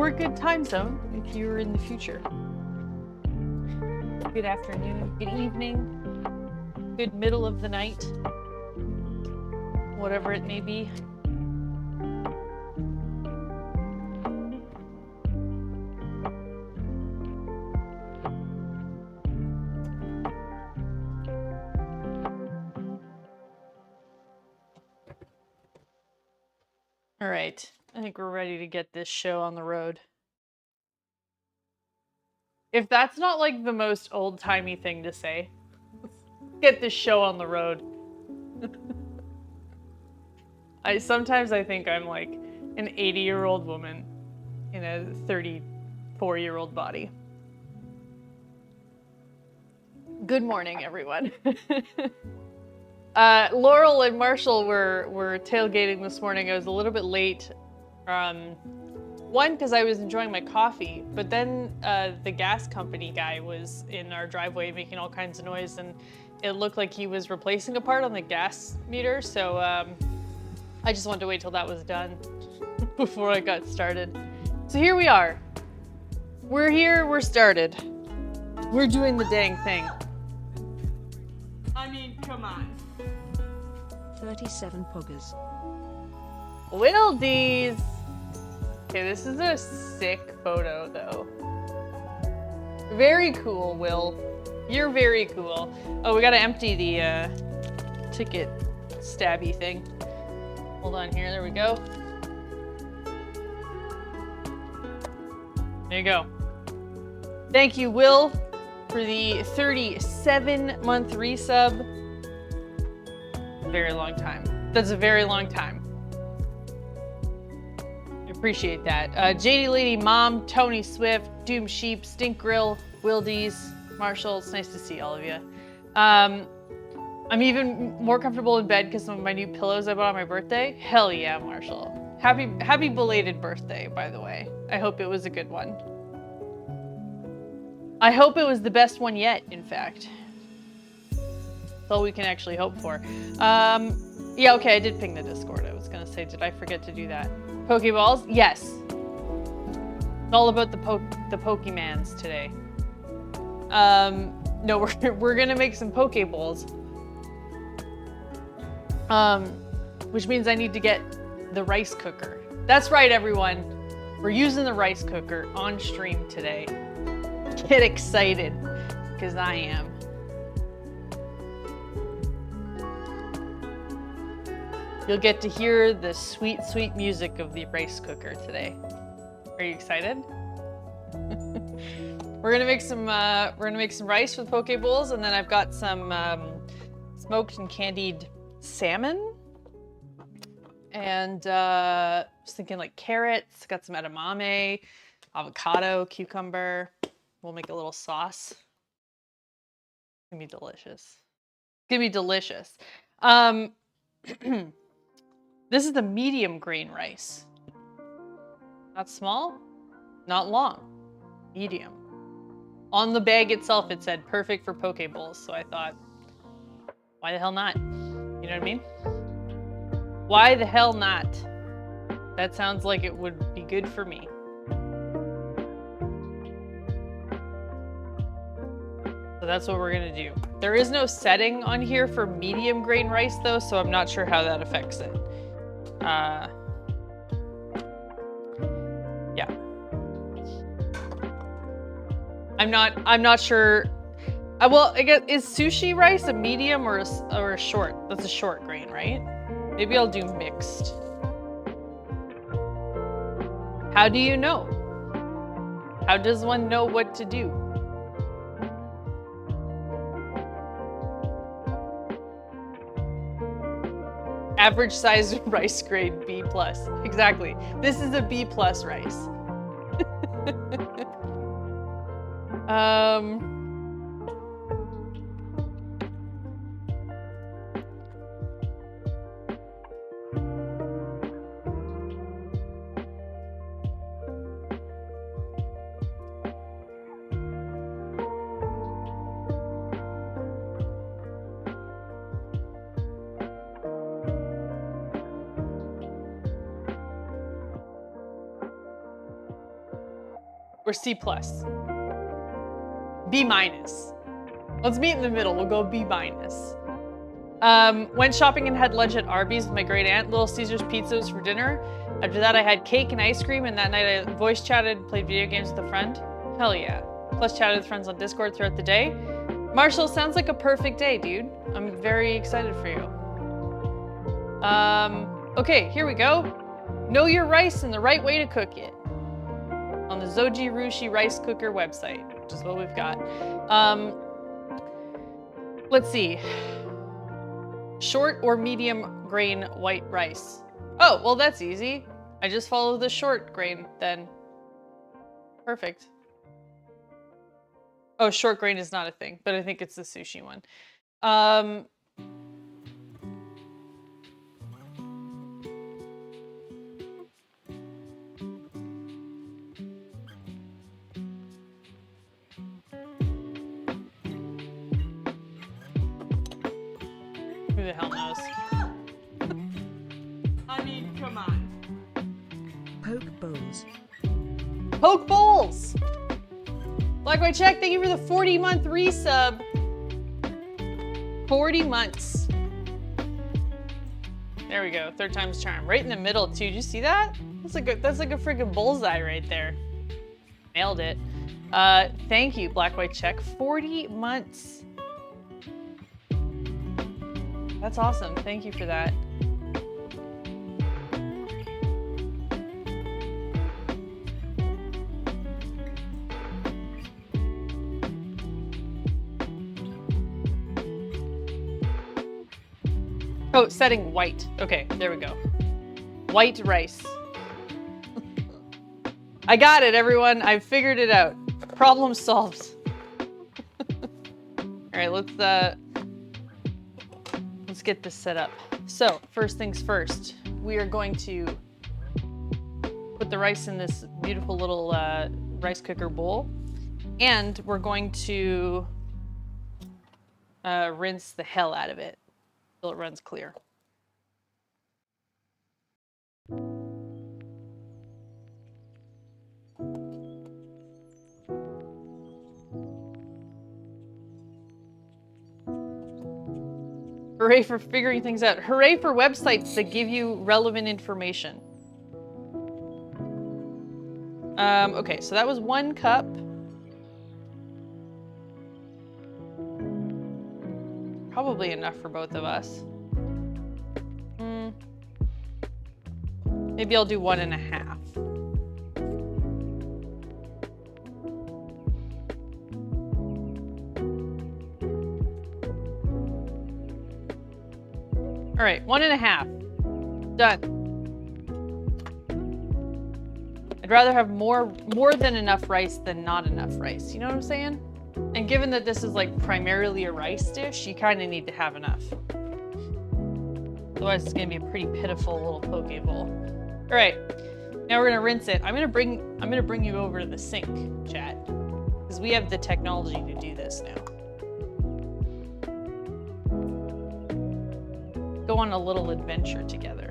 or good time zone if you're in the future. Good afternoon, good evening, good middle of the night, whatever it may be. All right, I think we're ready to get this show on the road. If that's not like the most old-timey thing to say, let's get this show on the road. Sometimes I think I'm like an 80-year-old woman in a 34-year-old body. Good morning, everyone. Laurel and Marshall were tailgating this morning. I was a little bit late. One, because I was enjoying my coffee, but then the gas company guy was in our driveway making all kinds of noise, and it looked like he was replacing a part on the gas meter, so I just wanted to wait till that was done before I got started. So here we are. We're here, we're started. We're doing the dang thing. I mean, come on. 37 puggers. Wildies! Okay, this is a sick photo, though. Very cool, Will. You're very cool. Oh, we gotta empty the ticket stabby thing. Hold on here, there we go. There you go. Thank you, Will, for the 37-month resub. Very long time. That's a very long time. I appreciate that. JD Lady, Mom, Tony Swift, Doom Sheep, Stink Grill, Wildies, Marshall, it's nice to see all of you. I'm even more comfortable in bed because of my new pillows I bought on my birthday. Hell yeah, Marshall. Happy belated birthday, by the way. I hope it was a good one. I hope it was the best one yet, in fact. That's all we can actually hope for. Yeah, okay, I did ping the Discord. I was gonna say, did I forget to do that? Pokeballs? Yes. It's all about the Pokemans today. No, we're gonna make some Pokeballs. Which means I need to get the rice cooker. That's right, everyone. We're using the rice cooker on stream today. Get excited, because I am. You'll get to hear the sweet, sweet music of the rice cooker today. Are you excited? We're gonna make some rice with poke bowls, and then I've got some smoked and candied salmon. And I was thinking like carrots, got some edamame, avocado, cucumber. We'll make a little sauce. It's gonna be delicious. It's gonna be delicious. This is the medium grain rice. Not small, not long, medium. On the bag itself, it said perfect for poke bowls. So I thought, why the hell not? You know what I mean? Why the hell not? That sounds like it would be good for me. So that's what we're gonna do. There is no setting on here for medium grain rice though, so I'm not sure how that affects it. Yeah. I'm not sure. Well, I guess, is sushi rice a medium or a short? That's a short grain, right? Maybe I'll do mixed. How do you know? How does one know what to do? Average size rice grade B+. Exactly. This is a B+ rice. Or C+. B-. Let's meet in the middle. We'll go B-. Went shopping and had lunch at Arby's with my great aunt. Little Caesar's pizzas for dinner. After that, I had cake and ice cream, and that night I voice chatted and played video games with a friend. Hell yeah. Plus chatted with friends on Discord throughout the day. Marshall, sounds like a perfect day, dude. I'm very excited for you. Okay, here we go. Know your rice and the right way to cook it. On the Zoji Rushi rice cooker website, which is what we've got. Let's see. Short or medium grain white rice? Oh, well that's easy. I just follow the short grain then. Perfect. Oh, short grain is not a thing, but I think it's the sushi one. Who the hell knows? I mean, come on. Poke bowls. Poke bowls! Black White Check, thank you for the 40-month resub. 40 months. There we go, third time's charm. Right in the middle too, did you see that? That's like a freaking bullseye right there. Nailed it. Thank you, Black White Check. 40 months. That's awesome, thank you for that. Oh, setting white. Okay, there we go. White rice. I got it, everyone. I figured it out. Problem solved. All right, let's get this set up. So, first things first, we are going to put the rice in this beautiful little rice cooker bowl, and we're going to rinse the hell out of it until it runs clear. Hooray for figuring things out. Hooray for websites that give you relevant information. Okay, so that was 1 cup. Probably enough for both of us. Maybe I'll do 1.5. All right, 1.5. Done. I'd rather have more than enough rice than not enough rice. You know what I'm saying? And given that this is like primarily a rice dish, you kind of need to have enough. Otherwise, it's gonna be a pretty pitiful little poke bowl. All right, now we're gonna rinse it. I'm gonna bring you over to the sink, chat, because we have the technology to do this now. Go on a little adventure together.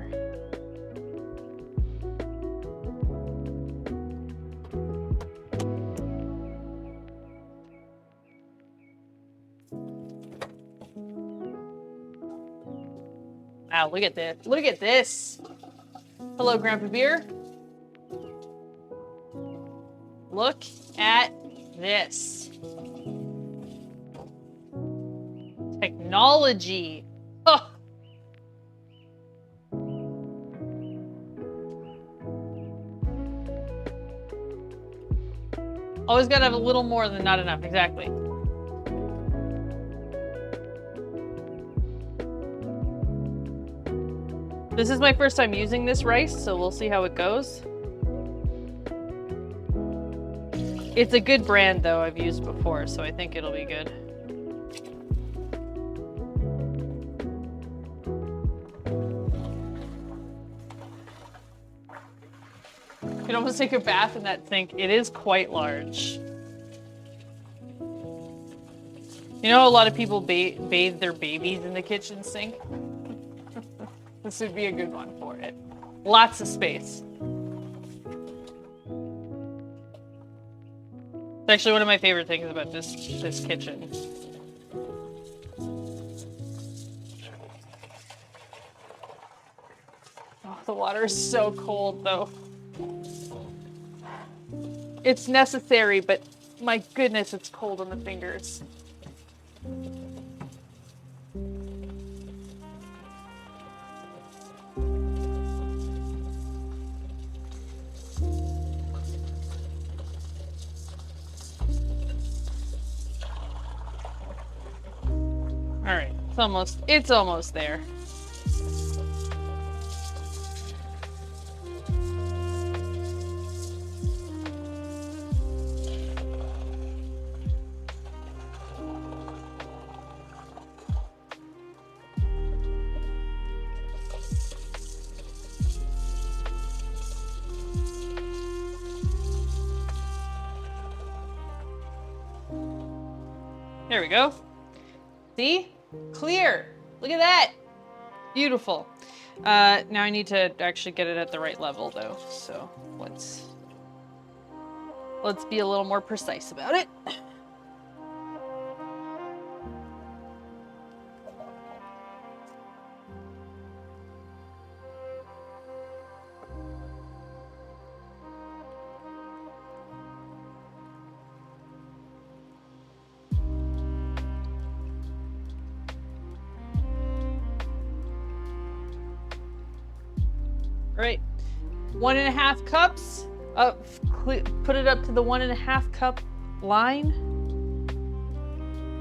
Wow, look at this. Look at this. Hello, Grandpa Beer. Look at this. Technology. Oh. Always gotta have a little more than not enough, exactly. This is my first time using this rice, so we'll see how it goes. It's a good brand though, I've used before, so I think it'll be good. You can almost take a bath in that sink. It is quite large. You know, a lot of people bathe their babies in the kitchen sink. This would be a good one for it. Lots of space. It's actually one of my favorite things about this kitchen. Oh, the water is so cold though. It's necessary, but my goodness, it's cold on the fingers. All right, it's almost there. There we go. See? Clear. Look at that. Beautiful. Now I need to actually get it at the right level though. So let's be a little more precise about it. All right, 1.5 cups. Put it up to the 1.5 cup line.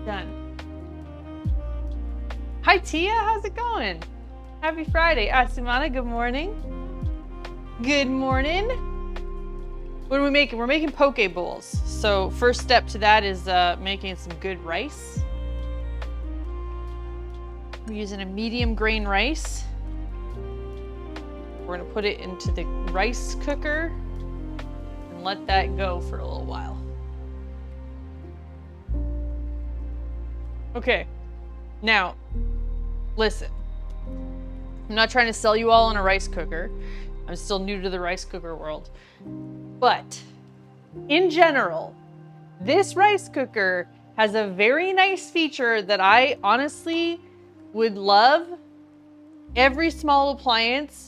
Done. Hi Tia, how's it going? Happy Friday. Simana, good morning. Good morning. What are we making? We're making poke bowls. So first step to that is making some good rice. We're using a medium grain rice. We're gonna put it into the rice cooker and let that go for a little while. Okay, now, listen. I'm not trying to sell you all on a rice cooker. I'm still new to the rice cooker world. But, in general, this rice cooker has a very nice feature that I honestly would love every small appliance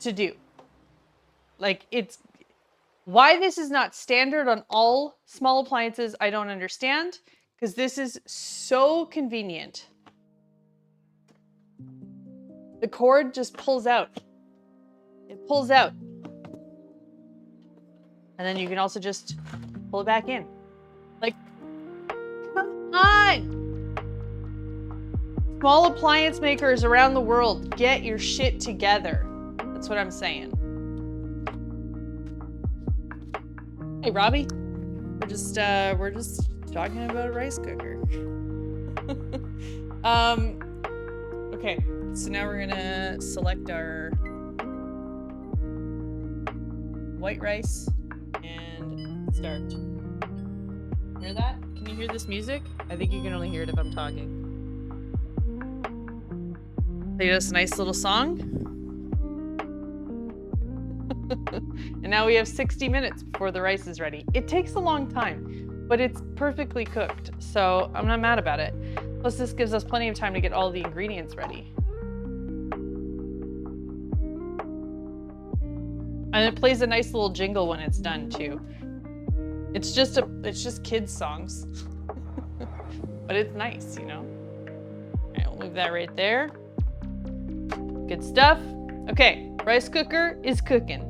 to do. Like, it's why this is not standard on all small appliances, I don't understand, because this is so convenient. The cord just pulls out. It pulls out. And then you can also just pull it back in. Like, come on! Small appliance makers around the world, get your shit together. That's what I'm saying. Hey, Robbie. We're just talking about a rice cooker. Okay, so now we're gonna select our white rice and start. Hear that? Can you hear this music? I think you can only hear it if I'm talking. Play us a nice little song. And now we have 60 minutes before the rice is ready. It takes a long time, but it's perfectly cooked, so I'm not mad about it. Plus, this gives us plenty of time to get all the ingredients ready. And it plays a nice little jingle when it's done too. It's just kids songs, but it's nice, you know? All right, we'll move that right there. Good stuff. Okay, rice cooker is cooking.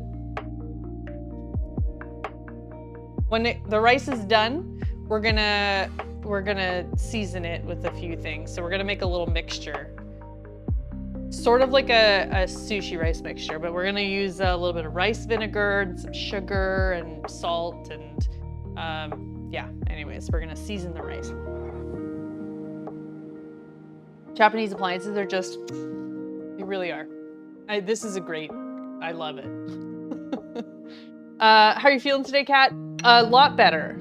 When the rice is done, we're gonna season it with a few things. So we're gonna make a little mixture. Sort of like a sushi rice mixture, but we're gonna use a little bit of rice vinegar and some sugar and salt and yeah, anyways, we're gonna season the rice. Japanese appliances are just, they really are. This is I love it. How are you feeling today, Kat? A lot better.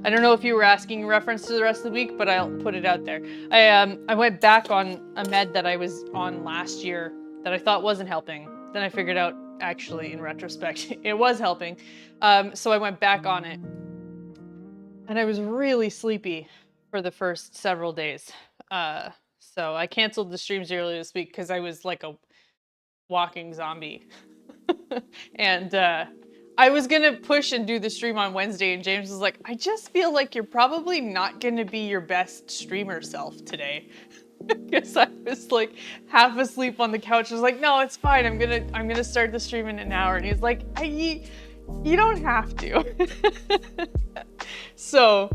I don't know if you were asking in reference to the rest of the week, but I'll put it out there. I went back on a med that I was on last year that I thought wasn't helping. Then I figured out, actually, in retrospect, it was helping. So I went back on it. And I was really sleepy for the first several days. So I canceled the streams earlier this week because I was like a walking zombie. And I was gonna push and do the stream on Wednesday, and James was like, I just feel like you're probably not gonna be your best streamer self today. Because I was like half asleep on the couch. I was like, no, it's fine. I'm gonna start the stream in an hour. And he's like, you don't have to. So,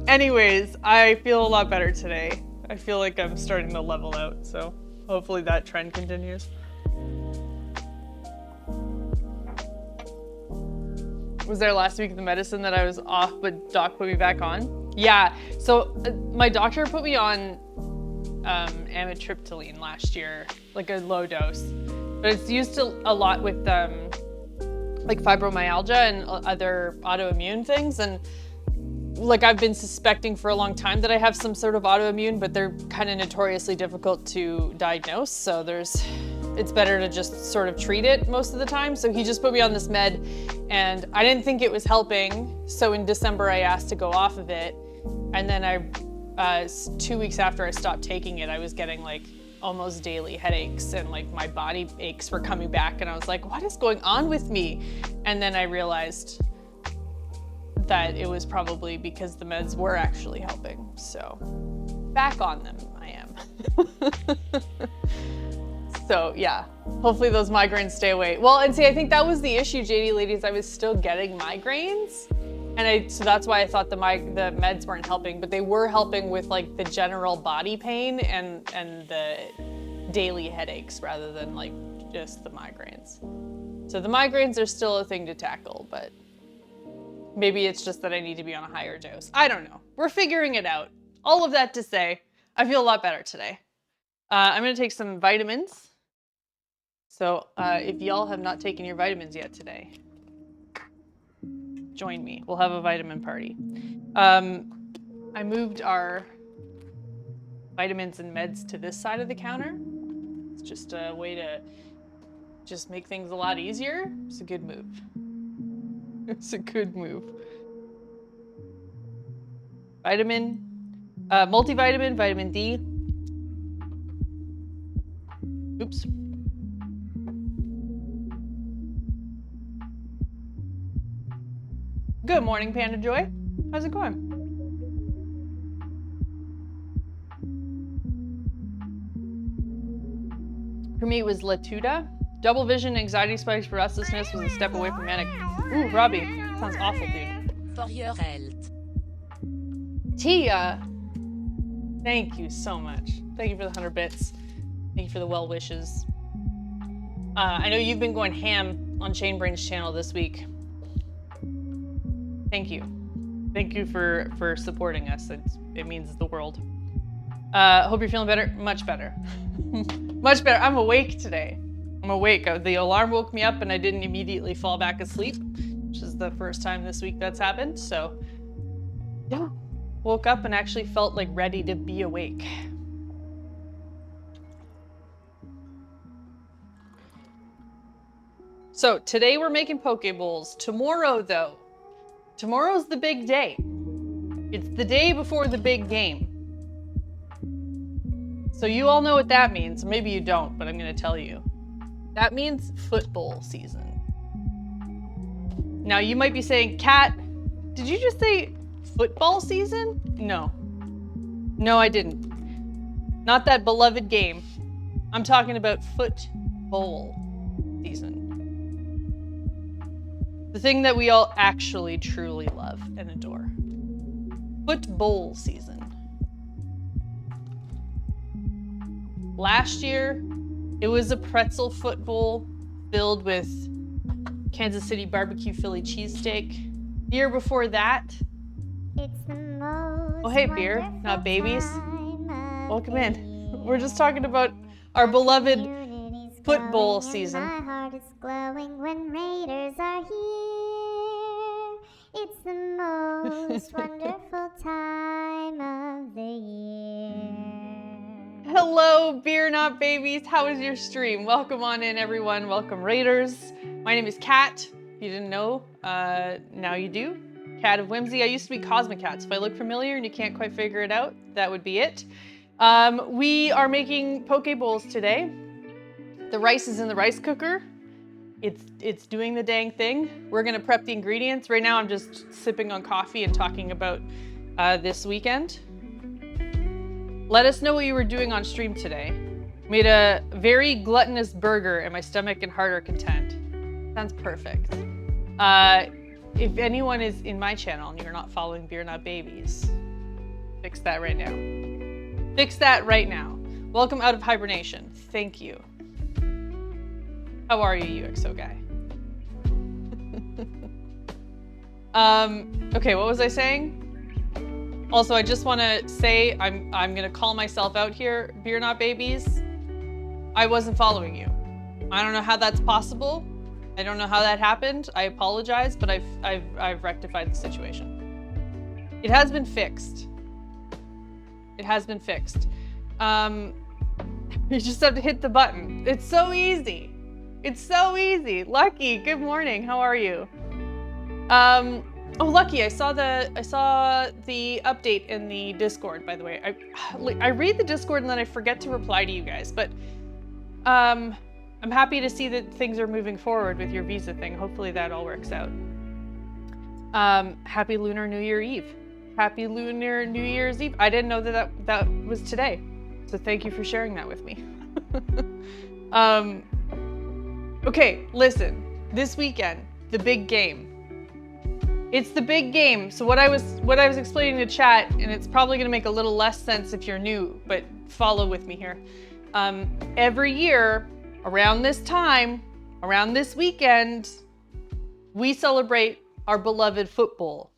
anyways, I feel a lot better today. I feel like I'm starting to level out. So hopefully that trend continues. Was there last week the medicine that I was off, but doc put me back on? Yeah. So my doctor put me on amitriptyline last year, like a low dose, but it's used a lot with like fibromyalgia and other autoimmune things. And like I've been suspecting for a long time that I have some sort of autoimmune, but they're kind of notoriously difficult to diagnose. So it's better to just sort of treat it most of the time. So he just put me on this med and I didn't think it was helping. So in December, I asked to go off of it. And then 2 weeks after I stopped taking it, I was getting like almost daily headaches and like my body aches were coming back. And I was like, what is going on with me? And then I realized that it was probably because the meds were actually helping. So back on them, I am. So yeah, hopefully those migraines stay away. Well, and see, I think that was the issue, JD ladies. I was still getting migraines. And so that's why I thought the meds weren't helping, but they were helping with like the general body pain and the daily headaches rather than like just the migraines. So the migraines are still a thing to tackle, but maybe it's just that I need to be on a higher dose. I don't know. We're figuring it out. All of that to say, I feel a lot better today. I'm gonna take some vitamins. So if y'all have not taken your vitamins yet today, join me. We'll have a vitamin party. I moved our vitamins and meds to this side of the counter. It's just a way to just make things a lot easier. It's a good move. It's a good move. Vitamin, multivitamin, vitamin D. Oops. Good morning, Panda Joy. How's it going? For me, it was Latuda. Double vision, anxiety spikes, restlessness was a step away from manic. Ooh, Robbie. Sounds awful, dude. For your health. Tia, thank you so much. Thank you for the 100 bits. Thank you for the well wishes. I know you've been going ham on Chainbrain's channel this week. Thank you. Thank you for supporting us. It means the world. Hope you're feeling better. Much better. Much better. I'm awake today. I'm awake. The alarm woke me up and I didn't immediately fall back asleep, which is the first time this week that's happened. So yeah, woke up and actually felt like ready to be awake. So today we're making poke bowls. Tomorrow though, tomorrow's the big day. It's the day before the big game. So you all know what that means. Maybe you don't, but I'm gonna tell you. That means football season. Now you might be saying, Kat, did you just say football season? No. No, I didn't. Not that beloved game. I'm talking about football season. The thing that we all actually truly love and adore. Football season. Last year, it was a pretzel football filled with Kansas City barbecue Philly cheesesteak. The year before that, it's the most oh hey beer, not babies. Welcome in. We're just talking about our beloved football season. My heart is glowing when Raiders are here. It's the most wonderful time of the year. Hello, beer, not babies. How is your stream? Welcome on in, everyone. Welcome, Raiders. My name is Kat. If you didn't know, now you do. Cat of Whimsy. I used to be Cosmic Cat, so if I look familiar and you can't quite figure it out, that would be it. We are making poke bowls today. The rice is in the rice cooker. It's doing the dang thing. We're gonna prep the ingredients. Right now I'm just sipping on coffee and talking about this weekend. Let us know what you were doing on stream today. Made a very gluttonous burger and my stomach and heart are content. Sounds perfect. If anyone is in my channel and you're not following Beer Not Babies, fix that right now. Fix that right now. Welcome out of hibernation. Thank you. How are you, UXO guy? Okay, what was I saying? Also, I just want to say I'm gonna call myself out here, Beer Not Babies. I wasn't following you. I don't know how that's possible. I don't know how that happened. I apologize, but I've rectified the situation. It has been fixed. It has been fixed. You just have to hit the button. It's so easy. It's so easy. Lucky, good morning. How are you? Oh, Lucky, I saw the update in the Discord, by the way. I read the Discord and then I forget to reply to you guys, but I'm happy to see that things are moving forward with your visa thing. Hopefully that all works out. Happy Lunar New Year Eve. Happy Lunar New Year's Eve. I didn't know that was today. So thank you for sharing that with me. Okay, listen. This weekend, the big game. It's the big game. So what I was explaining to chat, and it's probably gonna make a little less sense if you're new, but follow with me here. Every year, around this time, around this weekend, we celebrate our beloved football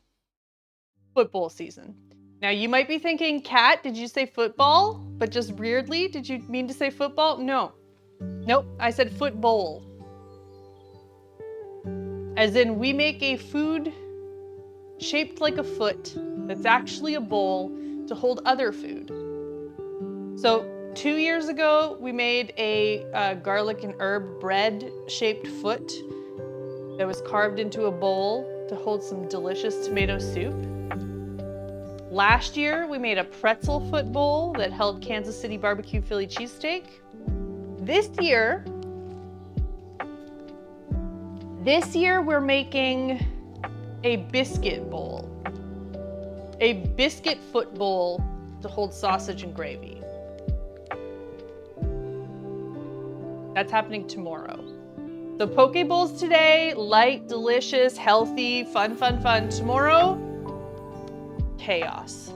season. Now you might be thinking, Kat, did you say football? But just weirdly, did you mean to say football? No. Nope, I said football. As in, we make a food shaped like a foot that's actually a bowl to hold other food. So 2 years ago, we made a garlic and herb bread shaped foot that was carved into a bowl to hold some delicious tomato soup. Last year, we made a pretzel foot bowl that held Kansas City barbecue Philly cheesesteak. This year, we're making a biscuit bowl. A biscuit foot bowl to hold sausage and gravy. That's happening tomorrow. So poke bowls today, light, delicious, healthy, fun, fun, fun. Tomorrow, chaos.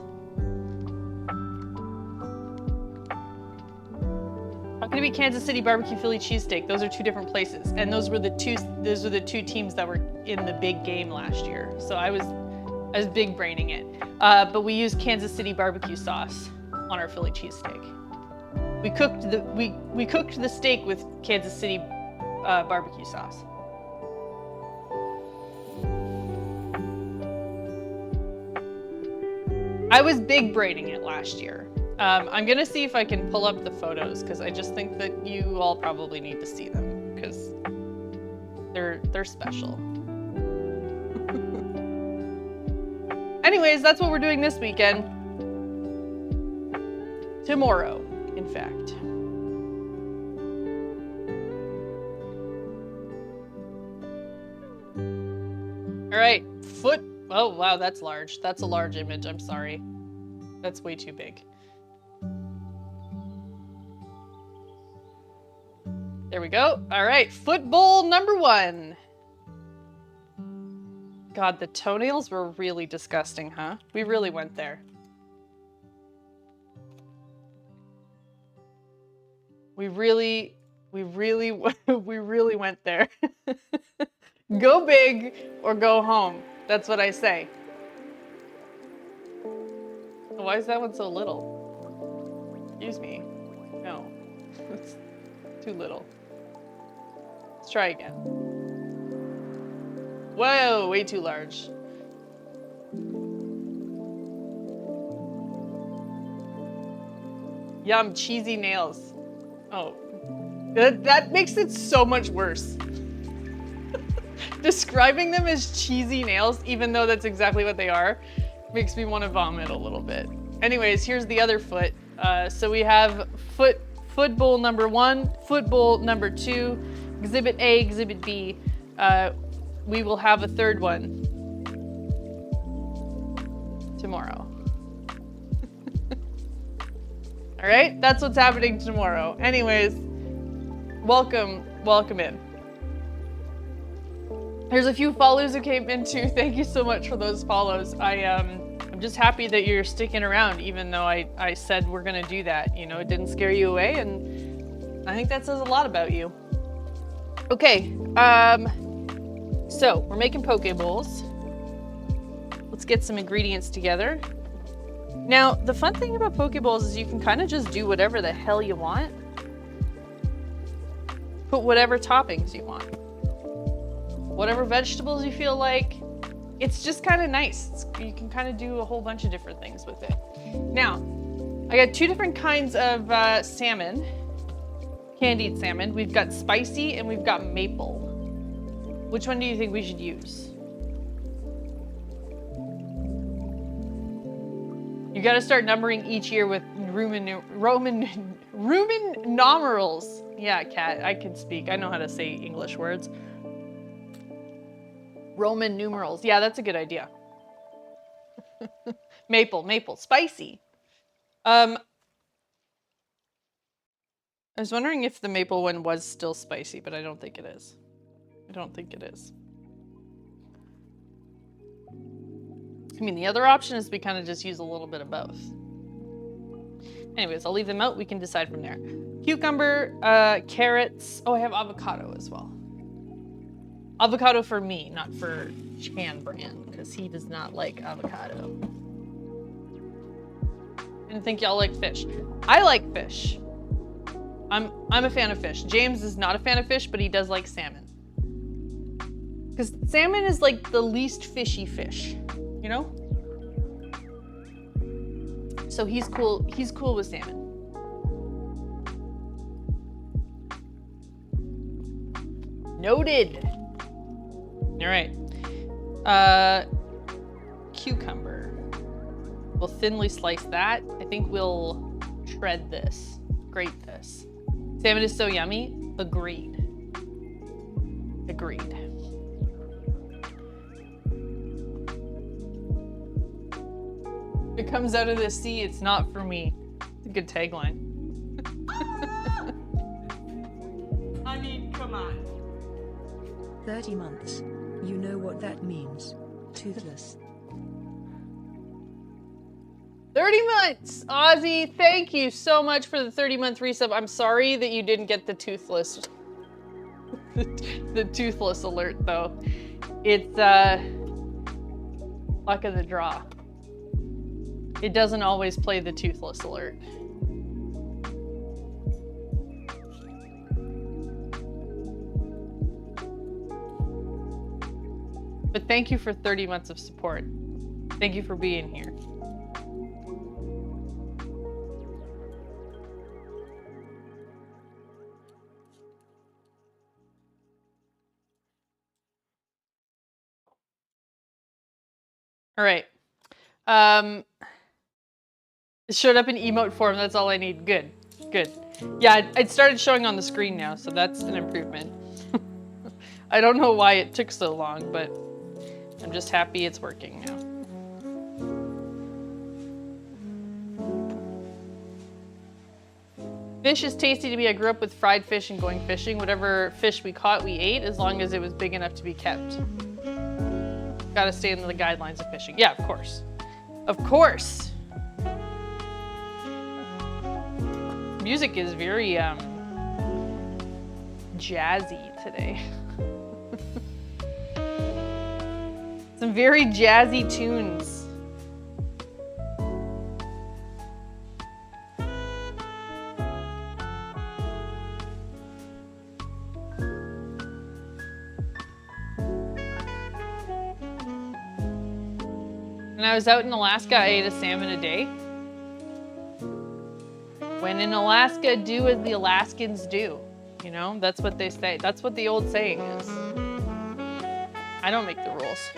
Not gonna be Kansas City barbecue Philly cheesesteak. Those are two different places. And those were the two teams that were in the big game last year. So I was big braining it. But we used Kansas City barbecue sauce on our Philly cheesesteak. We cooked the steak with Kansas City barbecue sauce. I was big braining it last year. I'm gonna see if I can pull up the photos because I just think that you all probably need to see them because they're special. Anyways, that's what we're doing this weekend. Tomorrow, in fact. All right, foot. Oh, wow, that's large. That's a large image. I'm sorry. That's way too big. There we go. All right, foot bowl number 1. God, the toenails were really disgusting, huh? We really went there. We really went there. Go big or go home. That's what I say. Why is that one so little? Excuse me. No, it's too little. Let's try again. Whoa, way too large. Yum, cheesy nails. Oh, that makes it so much worse. Describing them as cheesy nails, even though that's exactly what they are, makes me want to vomit a little bit. Anyways, here's the other foot. So we have foot bowl number 1, foot bowl number 2, exhibit A, exhibit B. We will have a third one tomorrow. All right, that's what's happening tomorrow. Anyways, welcome in. There's a few follows who came in too. Thank you so much for those follows. I'm just happy that you're sticking around, even though I said we're gonna do that. You know, it didn't scare you away, and I think that says a lot about you. Okay, so we're making poke bowls. Let's get some ingredients together. Now, the fun thing about poke bowls is you can kind of just do whatever the hell you want. Put whatever toppings you want. Whatever vegetables you feel like. It's just kind of nice. You can kind of do a whole bunch of different things with it. Now, I got 2 different kinds of salmon. Candied salmon. We've got spicy and we've got maple. Which one do you think we should use? You got to start numbering each year with Roman numerals. Yeah, Kat, I can speak. I know how to say English words. Roman numerals. Yeah, that's a good idea. Maple, spicy. I was wondering if the maple one was still spicy, but I don't think it is. I don't think it is. I mean, the other option is we kind of just use a little bit of both. Anyways, I'll leave them out. We can decide from there. Cucumber, carrots. Oh, I have avocado as well. Avocado for me, not for Chan Brand, because he does not like avocado. I didn't think y'all like fish. I like fish. I'm a fan of fish. James is not a fan of fish, but he does like salmon. Because salmon is like the least fishy fish, you know? So he's cool with salmon. Noted. All right. Cucumber. We'll thinly slice that. I think we'll shred this, grate this. Salmon is so yummy. Agreed. It comes out of the sea, it's not for me. It's a good tagline. I mean, come on. 30 months. You know what that means. Toothless. 30 months! Ozzy, thank you so much for the 30-month resub. I'm sorry that you didn't get the toothless. the toothless alert, though. It's, luck of the draw. It doesn't always play the toothless alert. But thank you for 30 months of support. Thank you for being here. All right. It showed up in emote form. That's all I need. Good. Yeah, it started showing on the screen now, so that's an improvement. I don't know why it took so long, but I'm just happy it's working now. Fish is tasty to me. I grew up with fried fish and going fishing. Whatever fish we caught, we ate, as long as it was big enough to be kept. Gotta stay in the guidelines of fishing. Yeah, of course. Of course. Music is very jazzy today. Some very jazzy tunes. When I was out in Alaska, I ate a salmon a day. When in Alaska, do as the Alaskans do. You know, that's what they say. That's what the old saying is. I don't make the rules.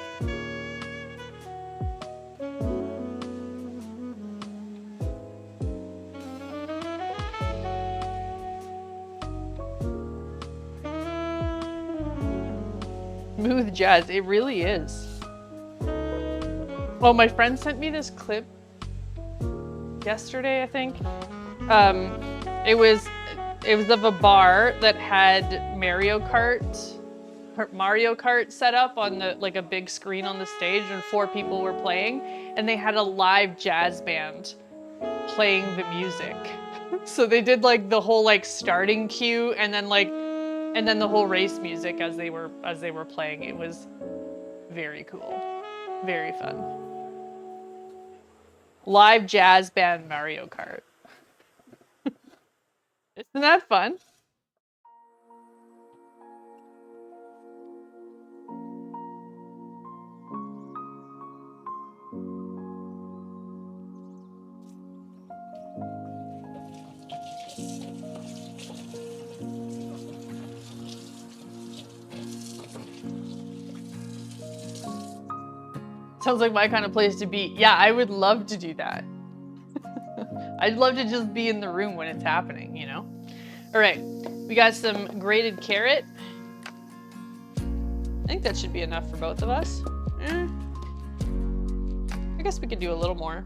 Smooth jazz, it really is. Well, my friend sent me this clip yesterday, I think. It was of a bar that had Mario Kart set up on the like a big screen on the stage, and 4 people were playing, and they had a live jazz band playing the music. So they did like the whole like starting cue and then the whole race music as they were playing. It was very cool. Very fun. Live jazz band Mario Kart. Isn't that fun? Sounds like my kind of place to be. Yeah, I would love to do that. I'd love to just be in the room when it's happening, you know? All right, we got some grated carrot. I think that should be enough for both of us. I guess we could do a little more.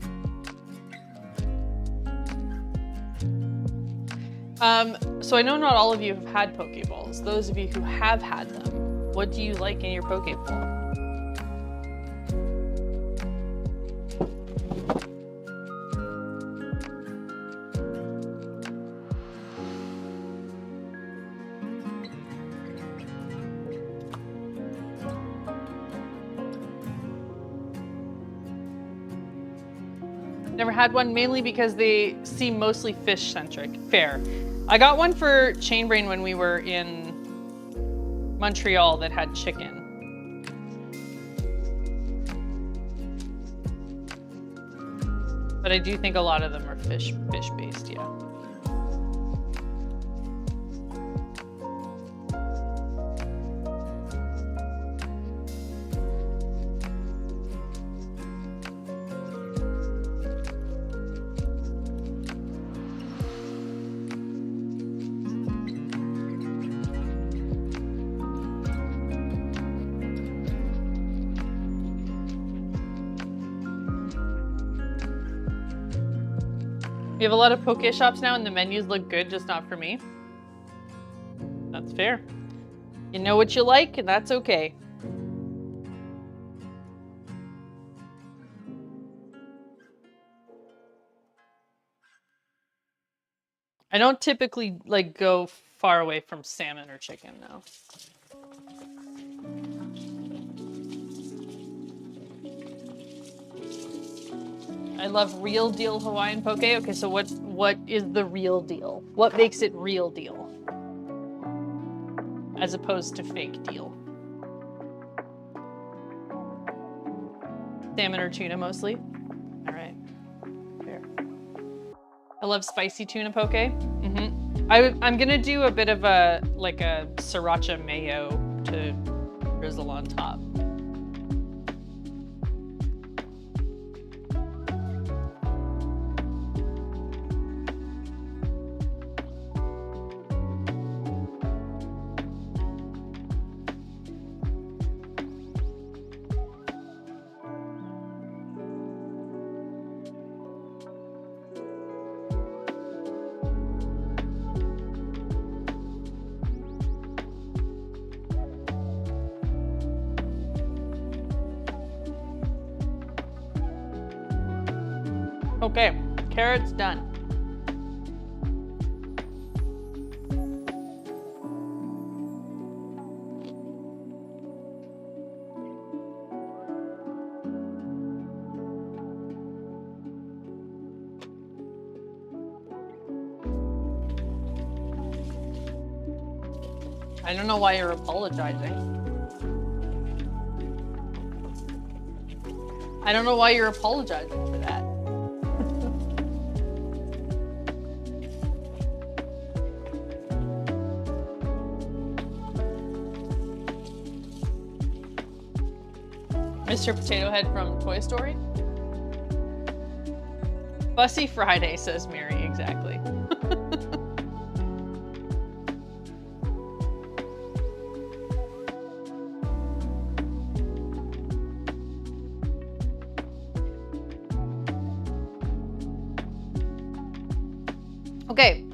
So I know not all of you have had Pokeballs. Those of you who have had them, what do you like in your Pokeball? Never had one, mainly because they seem mostly fish-centric. Fair. I got one for Chainbrain when we were in Montreal that had chicken. But I do think a lot of them are fish-based, yeah. We have a lot of poke shops now and the menus look good, just not for me. That's fair. You know what you like, and that's okay. I don't typically like go far away from salmon or chicken though. I love real deal Hawaiian poke. Okay, so what is the real deal? What makes it real deal? As opposed to fake deal. Salmon or tuna mostly? All right, fair. I love spicy tuna poke. I'm gonna do a bit of a sriracha mayo to drizzle on top. Okay, carrot's done. I don't know why you're apologizing. I don't know why you're apologizing for that. Mr. Potato Head from Toy Story. Fussy Friday, says Mary, exactly. Okay,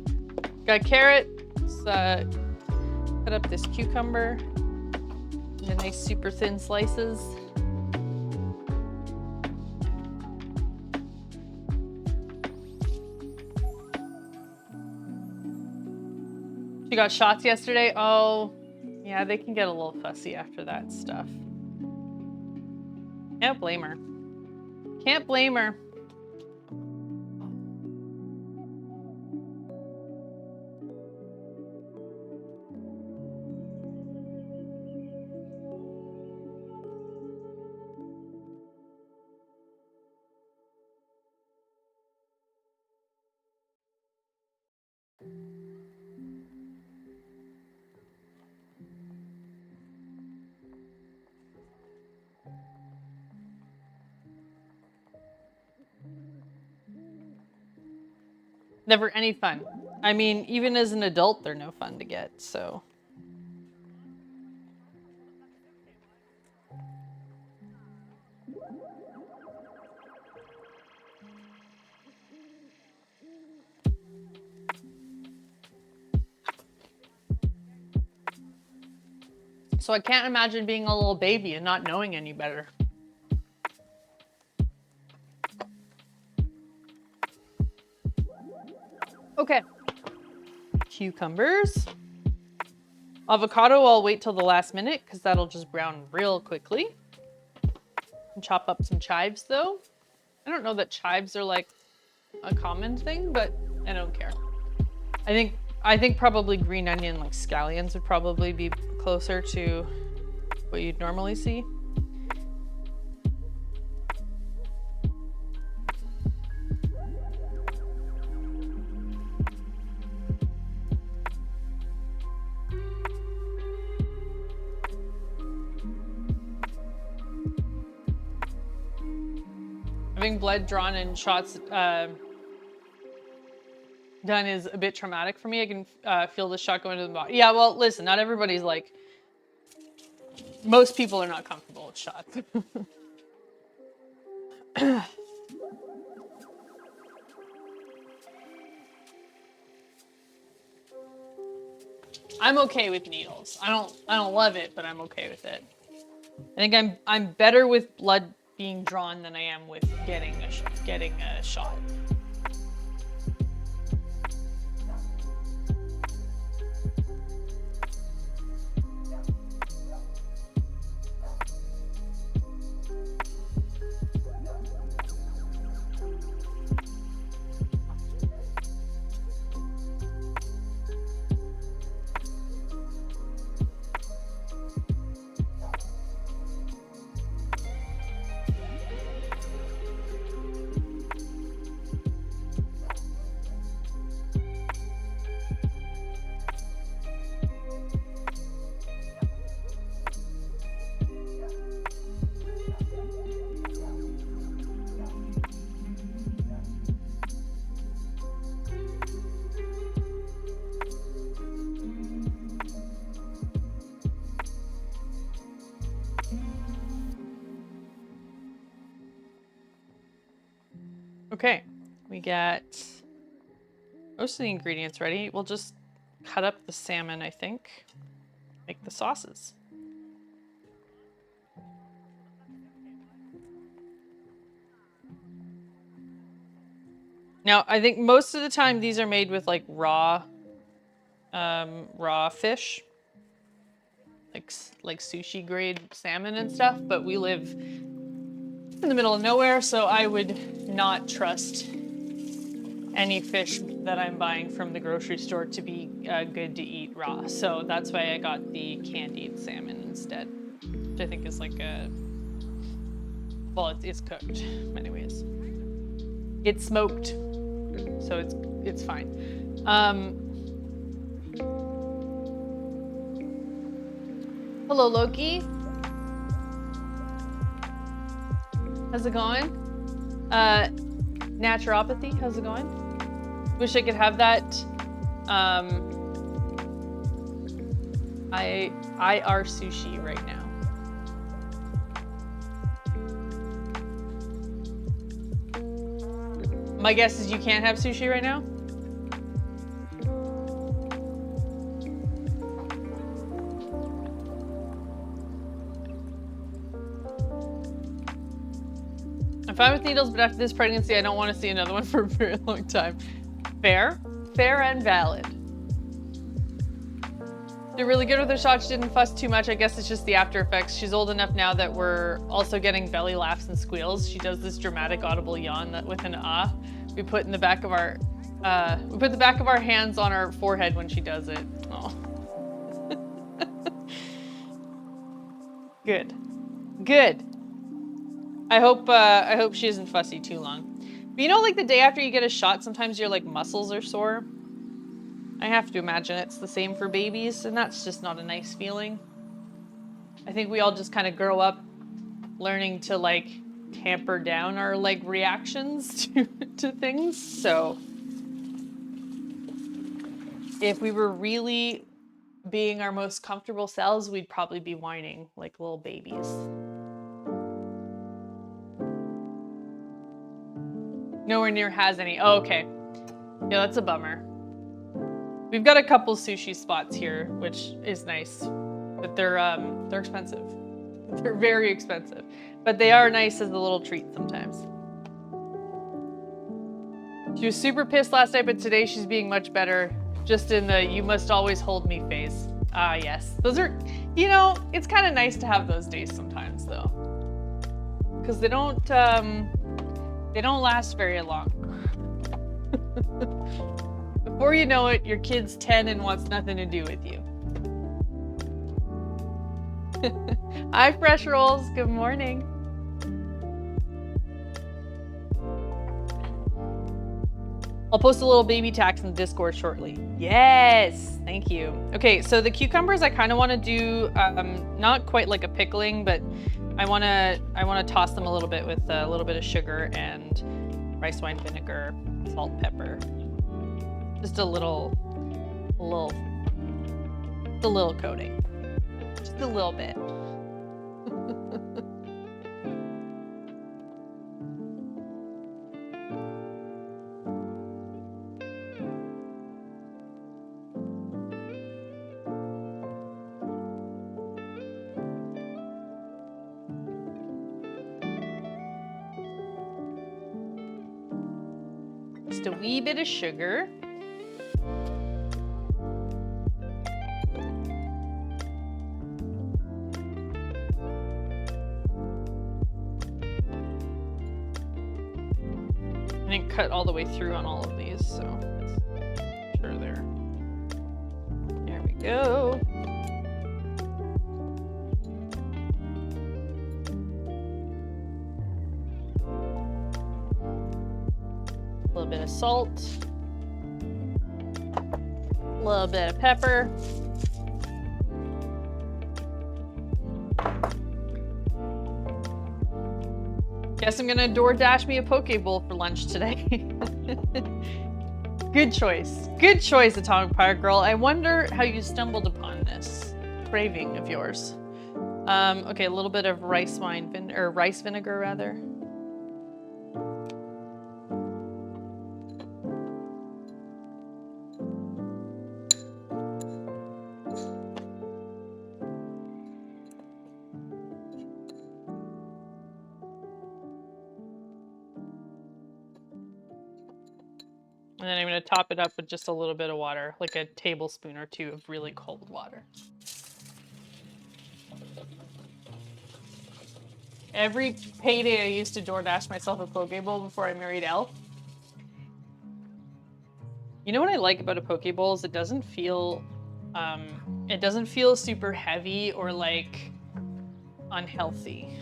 got a carrot. Let's cut up this cucumber into nice super thin slices. She got shots yesterday. Oh, yeah, they can get a little fussy after that stuff. Can't blame her. Can't blame her. Never any fun. I mean, even as an adult, they're no fun to get, so. So I can't imagine being a little baby and not knowing any better. Okay. Cucumbers. Avocado, I'll wait till the last minute because that'll just brown real quickly. And chop up some chives though. I don't know that chives are like a common thing, but I don't care. I think probably green onion, like scallions, would probably be closer to what you'd normally see. Having blood drawn and shots done is a bit traumatic for me. I can feel the shot going to the body. Yeah, well, listen, not everybody's like, most people are not comfortable with shots. I'm okay with needles. I don't love it, but I'm okay with it. I think I'm better with blood being drawn than I am with getting a shot. Okay, we got most of the ingredients ready. We'll just cut up the salmon, I think, make the sauces. Now, I think most of the time these are made with like raw fish, like sushi grade salmon and stuff, but we live in the middle of nowhere, so I would not trust any fish that I'm buying from the grocery store to be good to eat raw. So that's why I got the candied salmon instead, which I think is like well, it's cooked anyways. It's smoked, so it's fine. Hello, Loki. how's it going? Naturopathy, how's it going? Wish I could have that. IR sushi right now. My guess is you can't have sushi right now? I'm fine with needles, but after this pregnancy, I don't want to see another one for a very long time. Fair. Fair and valid. They're really good with her shot. She didn't fuss too much. I guess it's just the after effects. She's old enough now that we're also getting belly laughs and squeals. She does this dramatic audible yawn that with an ah. We put in the back of our hands on our forehead when she does it. Oh. Good. Good. I hope she isn't fussy too long. But you know, like the day after you get a shot, sometimes your like muscles are sore. I have to imagine it's the same for babies, and that's just not a nice feeling. I think we all just kind of grow up learning to like tamper down our like reactions to things. So if we were really being our most comfortable selves, we'd probably be whining like little babies. Nowhere near has any. Oh, okay. Yeah, that's a bummer. We've got a couple sushi spots here, which is nice, but they're expensive. They're very expensive, but they are nice as a little treat sometimes. She was super pissed last night, but today she's being much better. Just in the "you must always hold me" phase. Ah, yes. Those are, you know, it's kind of nice to have those days sometimes, though, because they don't last very long. Before you know it, your kid's 10 and wants nothing to do with you. Hi, Fresh Rolls. Good morning. I'll post a little baby tax in the Discord shortly. Yes, thank you. Okay, so the cucumbers I kind of want to do not quite like a pickling, but I want to toss them a little bit with a little bit of sugar and rice wine vinegar, salt, pepper. Just a little coating. Just a little bit. Just a wee bit of sugar. I didn't cut all the way through on all of these, so sure there. There we go. A little bit of salt. A little bit of pepper. Guess I'm gonna DoorDash me a poke bowl for lunch today. Good choice. Good choice, Atomic Fire Girl. I wonder how you stumbled upon this craving of yours. Okay, a little bit of rice vinegar rather. And then I'm going to top it up with just a little bit of water, like a tablespoon or two of really cold water. Every payday I used to DoorDash myself a poke bowl before I married Elle. You know what I like about a poke bowl is it doesn't feel super heavy or like unhealthy.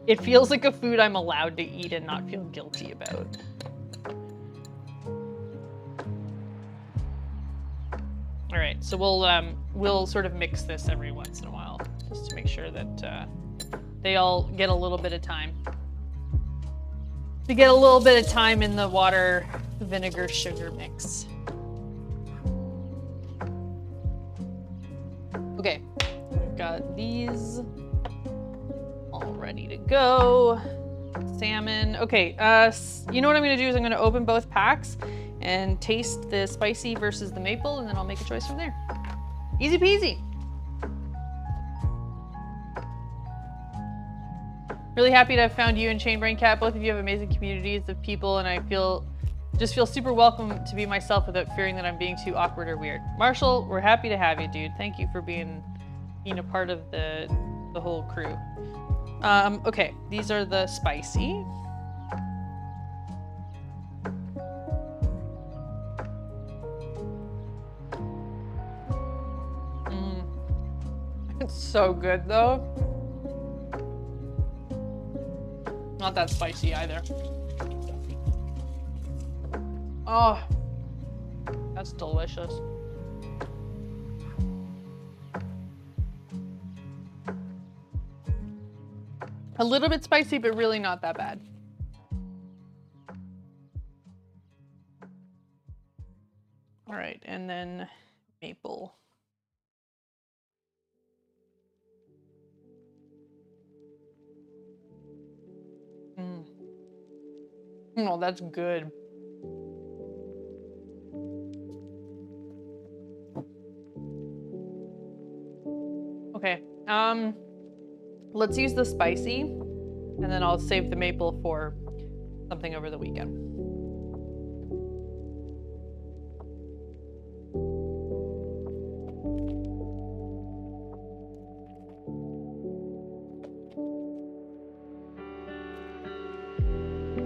It feels like a food I'm allowed to eat and not feel guilty about. All right, so we'll sort of mix this every once in a while. just to make sure that they all get a little bit of time. To get a little bit of time in the water vinegar sugar mix. Okay, we've got these all ready to go. Salmon. Okay, you know what I'm gonna do is I'm gonna open both packs and taste the spicy versus the maple, and then I'll make a choice from there. Easy peasy. Really happy to have found you and Chainbrain Cat. Both of you have amazing communities of people, and I just feel super welcome to be myself without fearing that I'm being too awkward or weird. Marshall, we're happy to have you, dude. Thank you for being a part of the whole crew. Okay, these are the spicy. It's so good though. Not that spicy either. Oh, that's delicious. A little bit spicy, but really not that bad. All right, and then maple. Oh, that's good. Okay, let's use the spicy, and then I'll save the maple for something over the weekend.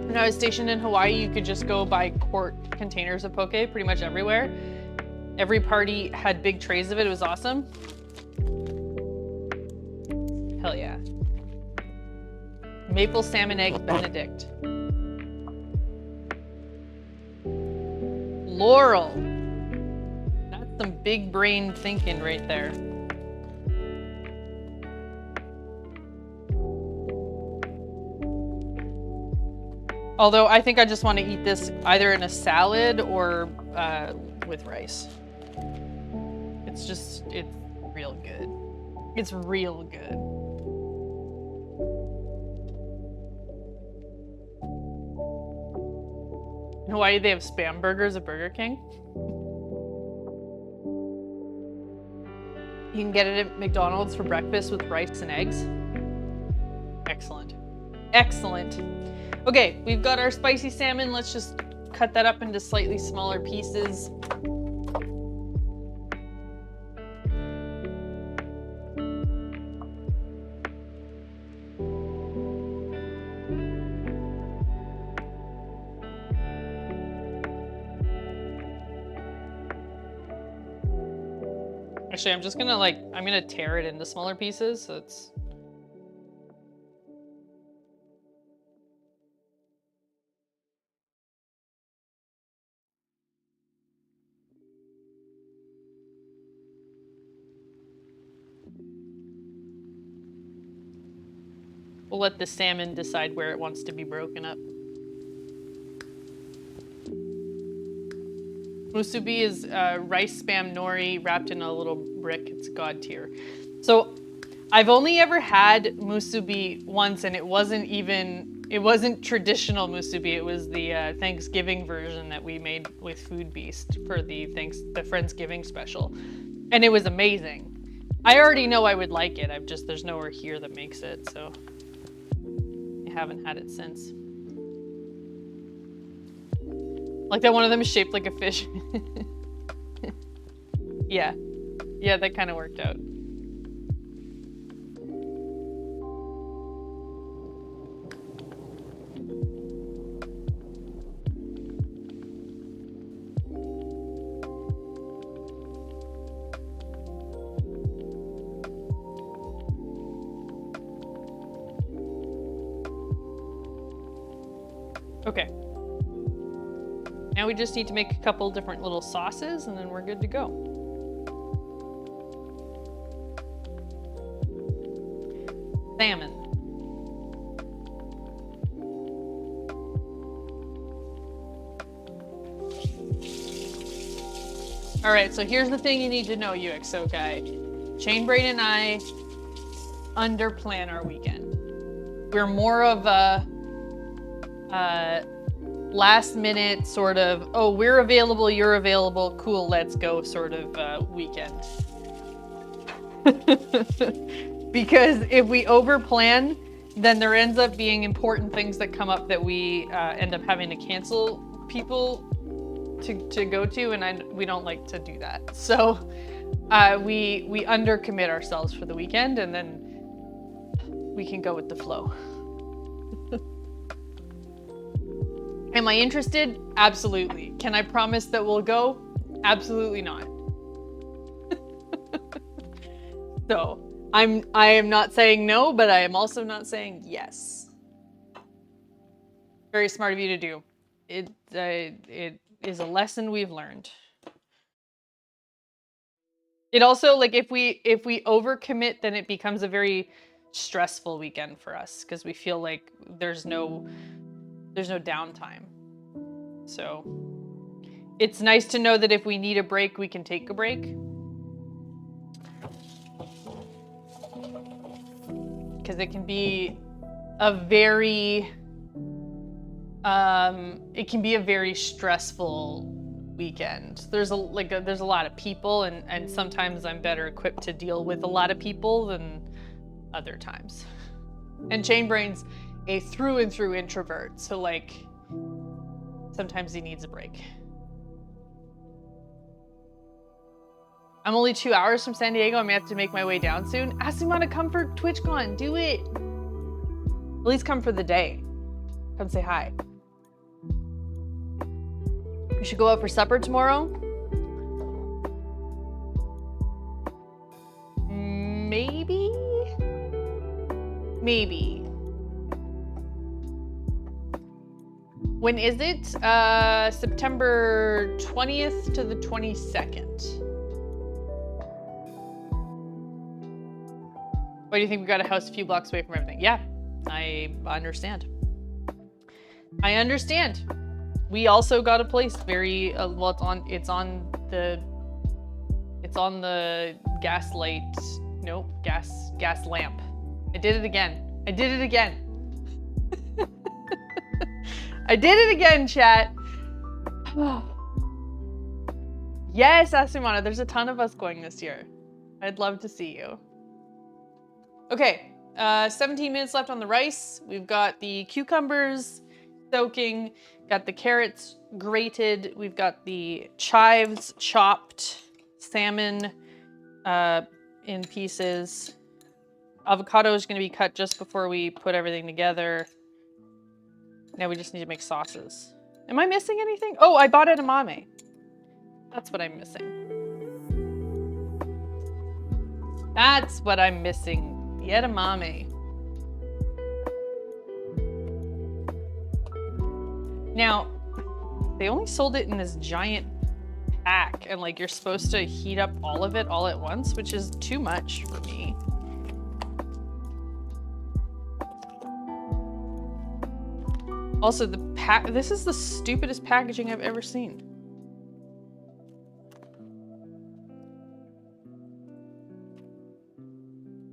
When I was stationed in Hawaii, you could just go buy quart containers of poke pretty much everywhere. Every party had big trays of it. It was awesome. Hell yeah. Maple salmon egg Benedict. Laurel. That's some big brain thinking right there. Although I think I just want to eat this either in a salad or with rice. It's real good. It's real good. In Hawaii, they have Spam burgers at Burger King. You can get it at McDonald's for breakfast with rice and eggs. Excellent. Excellent. Okay, we've got our spicy salmon. Let's just cut that up into slightly smaller pieces. Actually, I'm just gonna I'm gonna tear it into smaller pieces, so it's... We'll let the salmon decide where it wants to be broken up. Musubi is rice spam nori wrapped in a little brick. It's god tier. So I've only ever had musubi once, and it wasn't traditional musubi. It was the Thanksgiving version that we made with Food Beast for the Friendsgiving special. And it was amazing. I already know I would like it. There's nowhere here that makes it, so I haven't had it since. Like that one of them is shaped like a fish. Yeah. Yeah, that kind of worked out. Okay. Now we just need to make a couple different little sauces, and then we're good to go. salmon. All right, so here's the thing you need to know, UXO guy. Chainbrain and I underplan our weekend. We're more of a last minute sort of, oh, we're available, you're available, cool, let's go sort of weekend. Because if we overplan, then there ends up being important things that come up that we end up having to cancel people to go to, and we don't like to do that. So we undercommit ourselves for the weekend, and then we can go with the flow. Am I interested? Absolutely. Can I promise that we'll go? Absolutely not. So I am not saying no, but I am also not saying yes. Very smart of you to do. It is a lesson we've learned. It also, like, if we overcommit, then it becomes a very stressful weekend for us because we feel like there's no downtime. So it's nice to know that if we need a break, we can take a break. Because it can be a very stressful weekend. There's a lot of people, and sometimes I'm better equipped to deal with a lot of people than other times. And Chainbrain's a through and through introvert, so like sometimes he needs a break. I'm only 2 hours from San Diego. I may have to make my way down soon. Ask him to come for TwitchCon. Do it. At least come for the day. Come say hi. We should go out for supper tomorrow. Maybe. When is it? September 20th to the 22nd. Why do you think we got a house a few blocks away from everything? Yeah, I understand. I understand. We also got a place very well. It's on the gas light. Nope, gas lamp. I did it again. I did it again. I did it again, chat. Yes, Asumana, there's a ton of us going this year. I'd love to see you. Okay, 17 minutes left on the rice. We've got the cucumbers soaking, got the carrots grated, we've got the chives chopped, salmon in pieces. Avocado is going to be cut just before we put everything together. Now we just need to make sauces. Am I missing anything? Oh, I bought edamame. That's what I'm missing. That's what I'm missing. The edamame. Now, they only sold it in this giant pack, and like you're supposed to heat up all of it all at once, which is too much for me. Also, this is the stupidest packaging I've ever seen.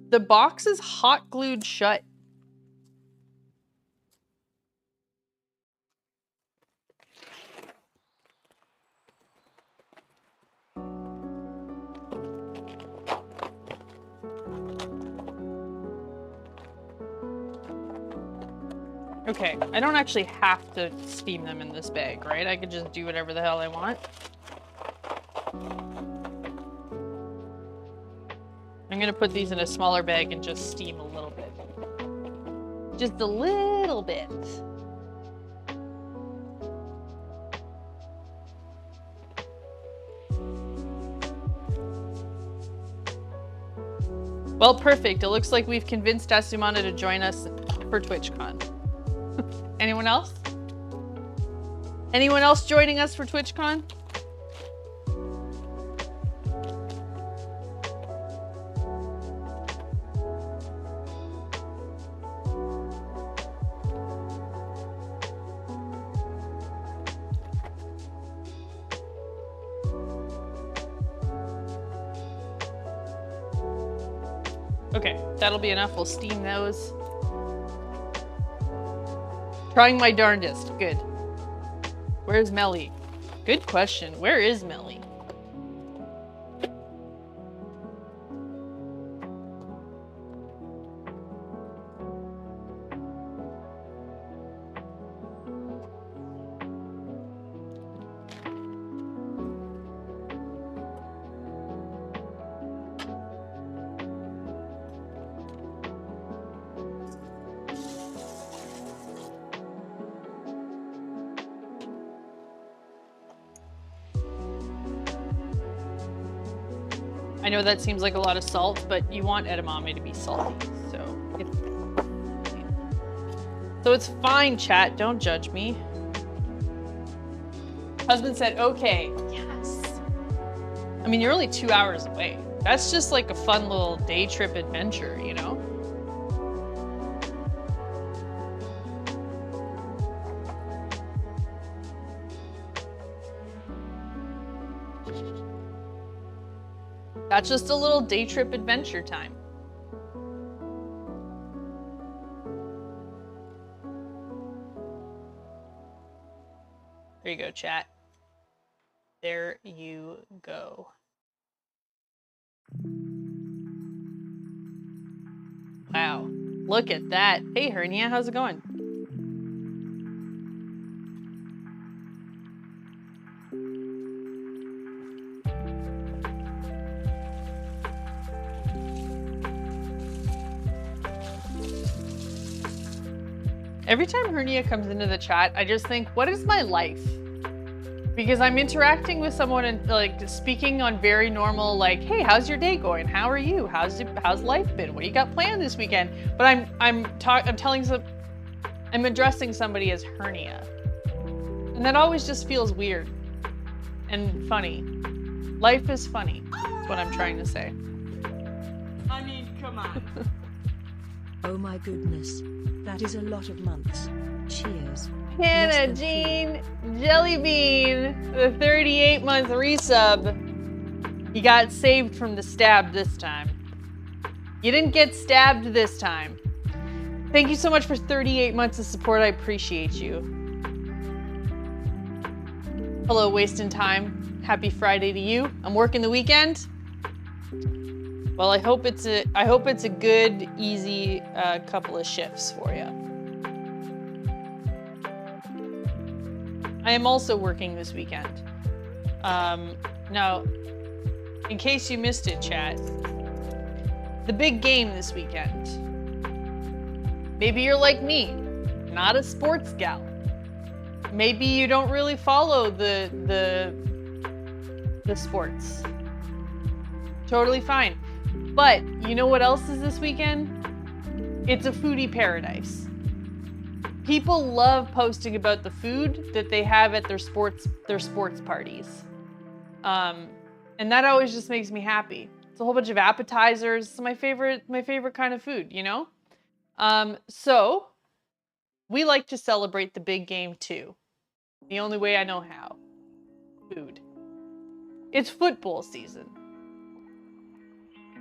The box is hot glued shut. Okay, I don't actually have to steam them in this bag, right? I could just do whatever the hell I want. I'm gonna put these in a smaller bag and just steam a little bit. Just a little bit. Well, perfect. It looks like we've convinced Asumana to join us for TwitchCon. Anyone else? Anyone else joining us for TwitchCon? Okay, that'll be enough. We'll steam those. Trying my darndest. Good. Where's Melly? Good question. Where is Melly? I know that seems like a lot of salt, but you want edamame to be salty, so it's fine, chat. Don't judge me. Husband said, okay. Yes. I mean, you're only 2 hours away. That's just like a fun little day trip adventure, you know? That's just a little day trip adventure time. There you go, chat. There you go. Wow. Look at that. Hey, Hernia, how's it going? Every time Hernia comes into the chat, I just think, what is my life? Because I'm interacting with someone and like speaking on very normal, like, hey, how's your day going? How are you? How's life been? What do you got planned this weekend? But I'm addressing somebody as Hernia. And that always just feels weird and funny. Life is funny. That's what I'm trying to say. I mean, come on. Oh my goodness. That is a lot of months. Cheers. Hannah Jean Jellybean, the 38-month resub. You got saved from the stab this time. You didn't get stabbed this time. Thank you so much for 38 months of support. I appreciate you. Hello, wasting time. Happy Friday to you. I'm working the weekend. Well, I hope it's a good, easy couple of shifts for you. I am also working this weekend. Now, in case you missed it, chat, the big game this weekend. Maybe you're like me, not a sports gal. Maybe you don't really follow the sports. Totally fine. But you know what else is this weekend? It's a foodie paradise. People love posting about the food that they have at their sports parties. And that always just makes me happy. It's a whole bunch of appetizers. It's my favorite kind of food, you know? So we like to celebrate the big game too. The only way I know how. Food. It's football season.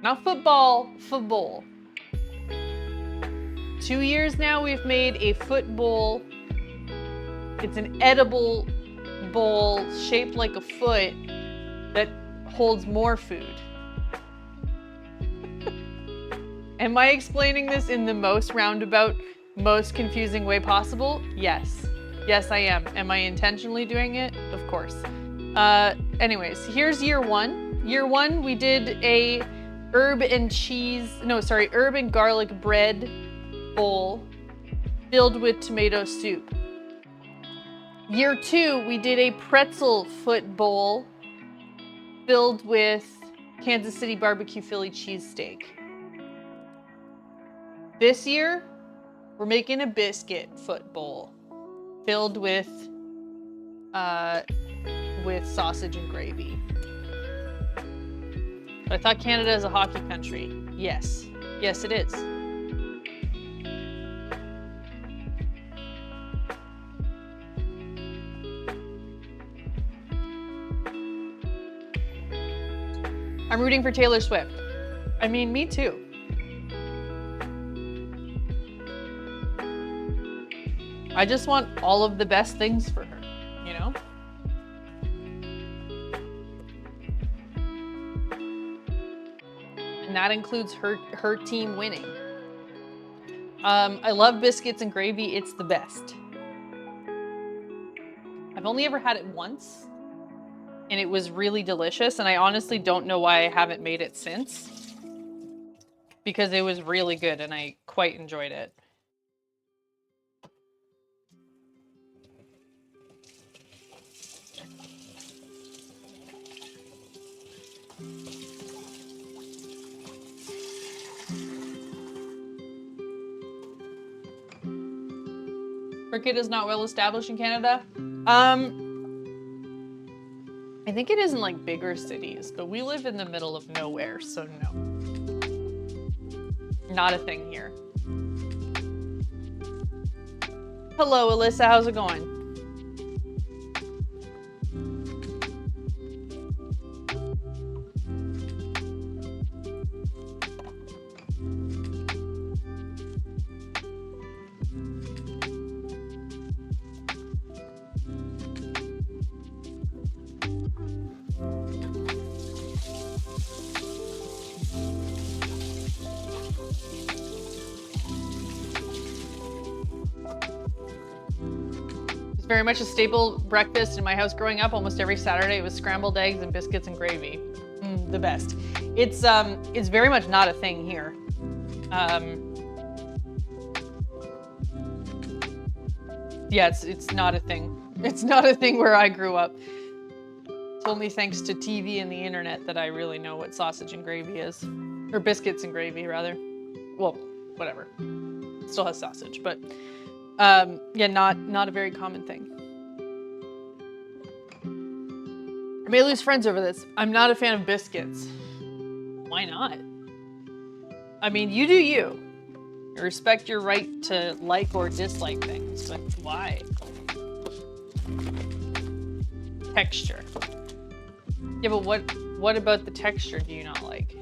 Not football, football. 2 years now we've made a foot bowl. It's an edible bowl shaped like a foot that holds more food. Am I explaining this in the most roundabout, most confusing way possible? Yes. Yes, I am. Am I intentionally doing it? Of course. Anyways, here's year one. Year one, we did a herb and garlic bread bowl filled with tomato soup. Year two, we did a pretzel foot bowl filled with Kansas City barbecue Philly cheesesteak. This year, we're making a biscuit foot bowl filled with sausage and gravy. I thought Canada is a hockey country. Yes. Yes, it is. I'm rooting for Taylor Swift. I mean, me too. I just want all of the best things for her, you know? And that includes her team winning. I love biscuits and gravy. It's the best. I've only ever had it once, and it was really delicious, and I honestly don't know why I haven't made it since, because it was really good and I quite enjoyed it. Cricket is not well established in Canada. I think it is in like bigger cities, but we live in the middle of nowhere, so no. Not a thing here. Hello, Alyssa, how's it going? Very much a staple breakfast in my house growing up. Almost every Saturday it was scrambled eggs and biscuits and gravy. The best. It's very much not a thing here. Yeah, it's not a thing. It's not a thing where I grew up. It's only thanks to TV and the internet that I really know what sausage and gravy is. Or biscuits and gravy, rather. Well, whatever. It still has sausage, but yeah, not a very common thing. I may lose friends over this. I'm not a fan of biscuits. Why not? I mean, you do you. I respect your right to like or dislike things, but why? Texture. Yeah, but what about the texture do you not like?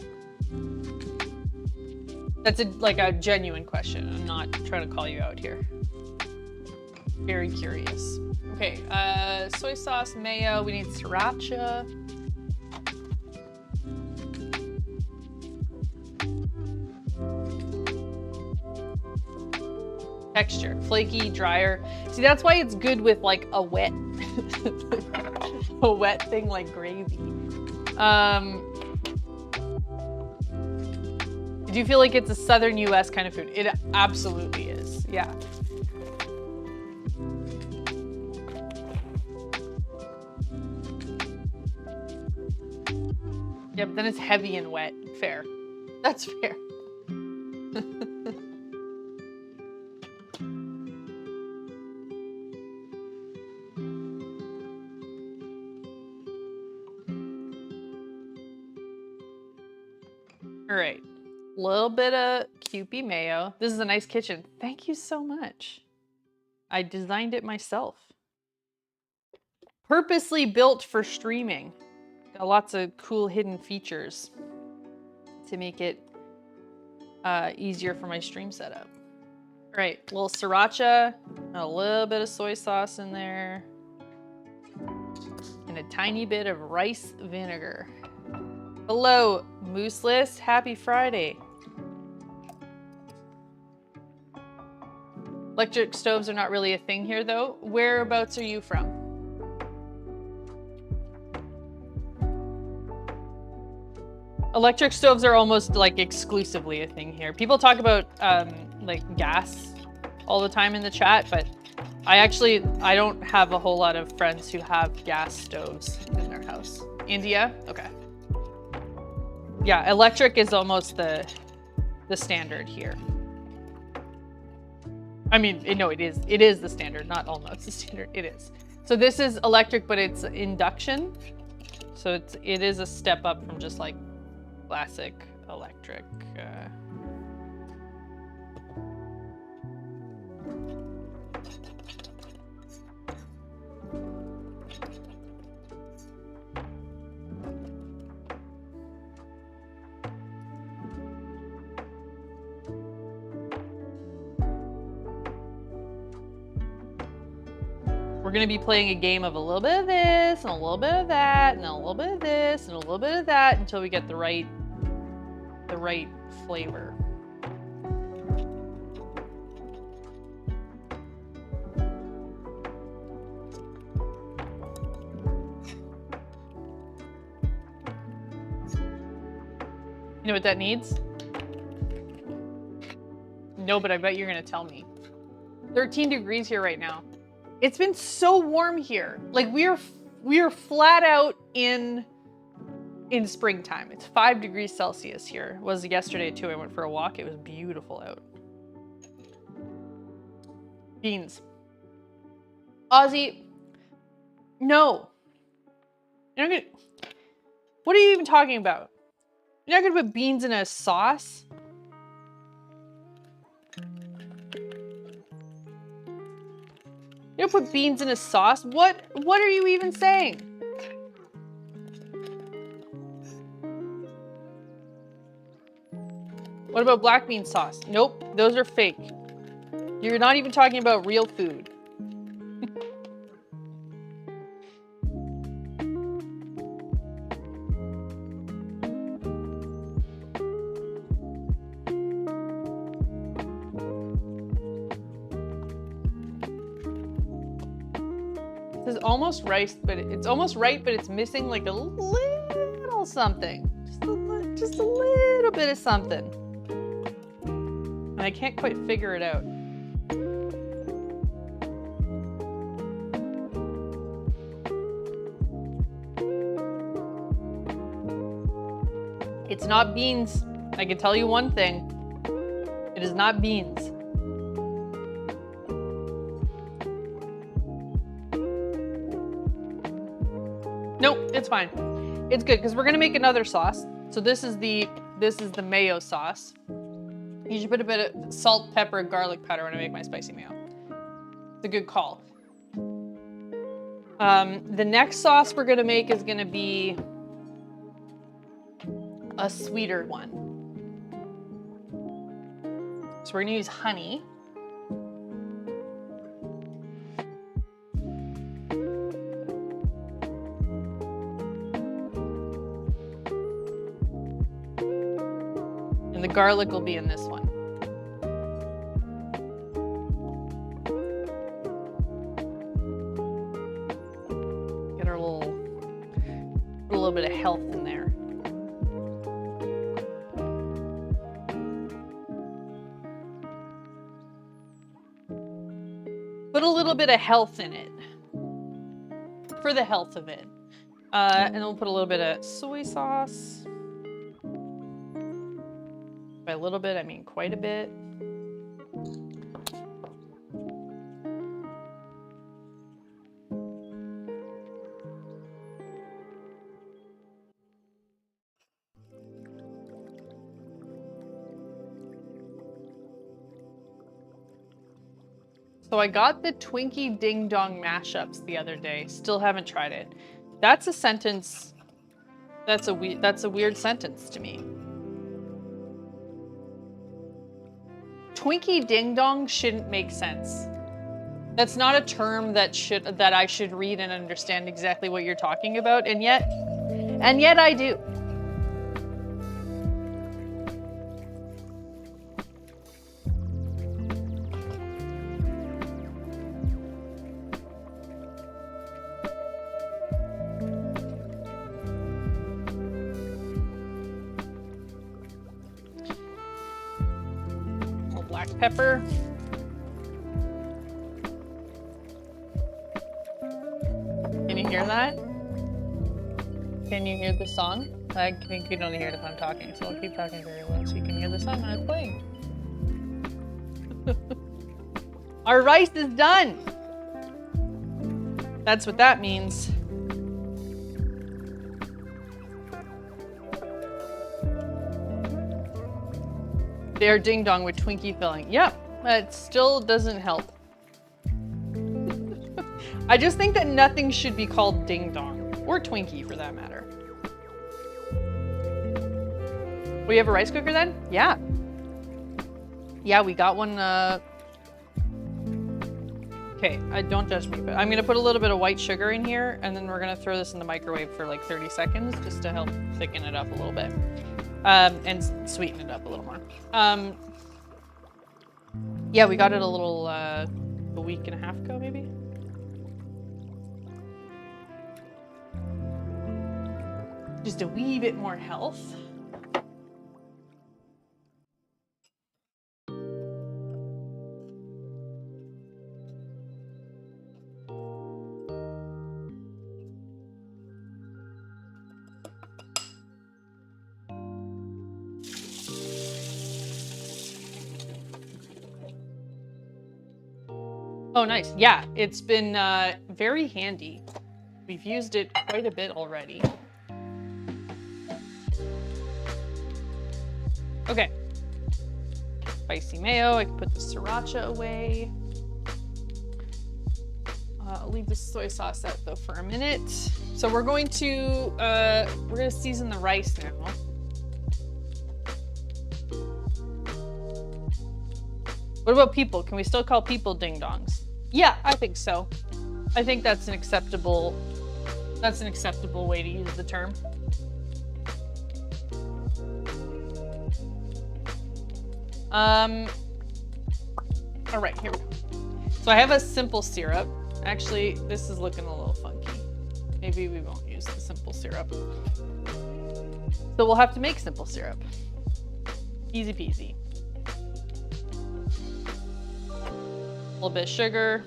That's like a genuine question. I'm not trying to call you out here. Very curious. Okay, soy sauce, mayo, we need sriracha. Texture, flaky, drier. See, that's why it's good with like a wet, a wet thing like gravy. Do you feel like it's a southern US kind of food? It absolutely is, yeah. Yeah, but then it's heavy and wet. Fair. That's fair. All right. A little bit of Kewpie mayo. This is a nice kitchen. Thank you so much. I designed it myself. Purposely built for streaming. Got lots of cool hidden features to make it easier for my stream setup. All right, a little sriracha, a little bit of soy sauce in there, and a tiny bit of rice vinegar. Hello, Mooseless. Happy Friday. Electric stoves are not really a thing here, though. Whereabouts are you from? Electric stoves are almost like exclusively a thing here. People talk about like gas all the time in the chat, but I don't have a whole lot of friends who have gas stoves in their house. India? Okay. Yeah, electric is almost the standard here. I mean, no, it is the standard, not almost the standard, it is. So this is electric, but it's induction. So it is a step up from just like classic electric. We're gonna be playing a game of a little bit of this and a little bit of that and a little bit of this and a little bit of that until we get the right flavor. You know what that needs? No, but I bet you're gonna tell me. 13 degrees here right now. It's been so warm here. Like we are flat out in springtime. It's 5 degrees Celsius here. It was yesterday too. I went for a walk. It was beautiful out. Beans. Ozzy, no. You're not gonna, what are you even talking about? You're not gonna put beans in a sauce? You don't put beans in a sauce? What are you even saying? What about black bean sauce? Nope, those are fake. You're not even talking about real food. This is almost rice, but it's almost right, but it's missing like a little something. Just a little bit of something. And I can't quite figure it out. It's not beans. I can tell you one thing. It is not beans. Nope, it's fine. It's good because we're gonna make another sauce. So this is the mayo sauce. You should put a bit of salt, pepper, and garlic powder when I make my spicy mayo. It's a good call. The next sauce we're gonna make is gonna be a sweeter one. So we're gonna use honey. And the garlic will be in this one. Get our put a little bit of health in there. Put a little bit of health in it. For the health of it. And then we'll put a little bit of soy sauce. By a little bit, I mean quite a bit. So I got the Twinkie Ding Dong mashups the other day. Still haven't tried it. That's a sentence. That's a weird sentence to me. Twinkie Ding Dong shouldn't make sense. That's not a term that I should read and understand exactly what you're talking about, and yet I do. Black pepper. Can you hear that? Can you hear the song? I think you don't hear it if I'm talking, so I'll keep talking very low so you can hear the song when I'm playing. Our rice is done! That's what that means. They are ding dong with Twinkie filling. Yep, that still doesn't help. I just think that nothing should be called ding dong, or Twinkie for that matter. We have a rice cooker then? Yeah. Yeah, we got one Okay, don't judge me, but I'm gonna put a little bit of white sugar in here, and then we're gonna throw this in the microwave for like 30 seconds just to help thicken it up a little bit. And sweeten it up a little more. Yeah, we got it a little, a week and a half ago, maybe? Just a wee bit more health. Oh, nice. Yeah, it's been very handy. We've used it quite a bit already. Okay. Spicy mayo. I can put the sriracha away. I'll leave the soy sauce out though for a minute. So we're going to season the rice now. What about people? Can we still call people ding dongs? Yeah, I think so. I think that's an acceptable way to use the term. All right, here we go. So I have a simple syrup. Actually, this is looking a little funky. Maybe we won't use the simple syrup. So we'll have to make simple syrup. Easy peasy. A little bit of sugar,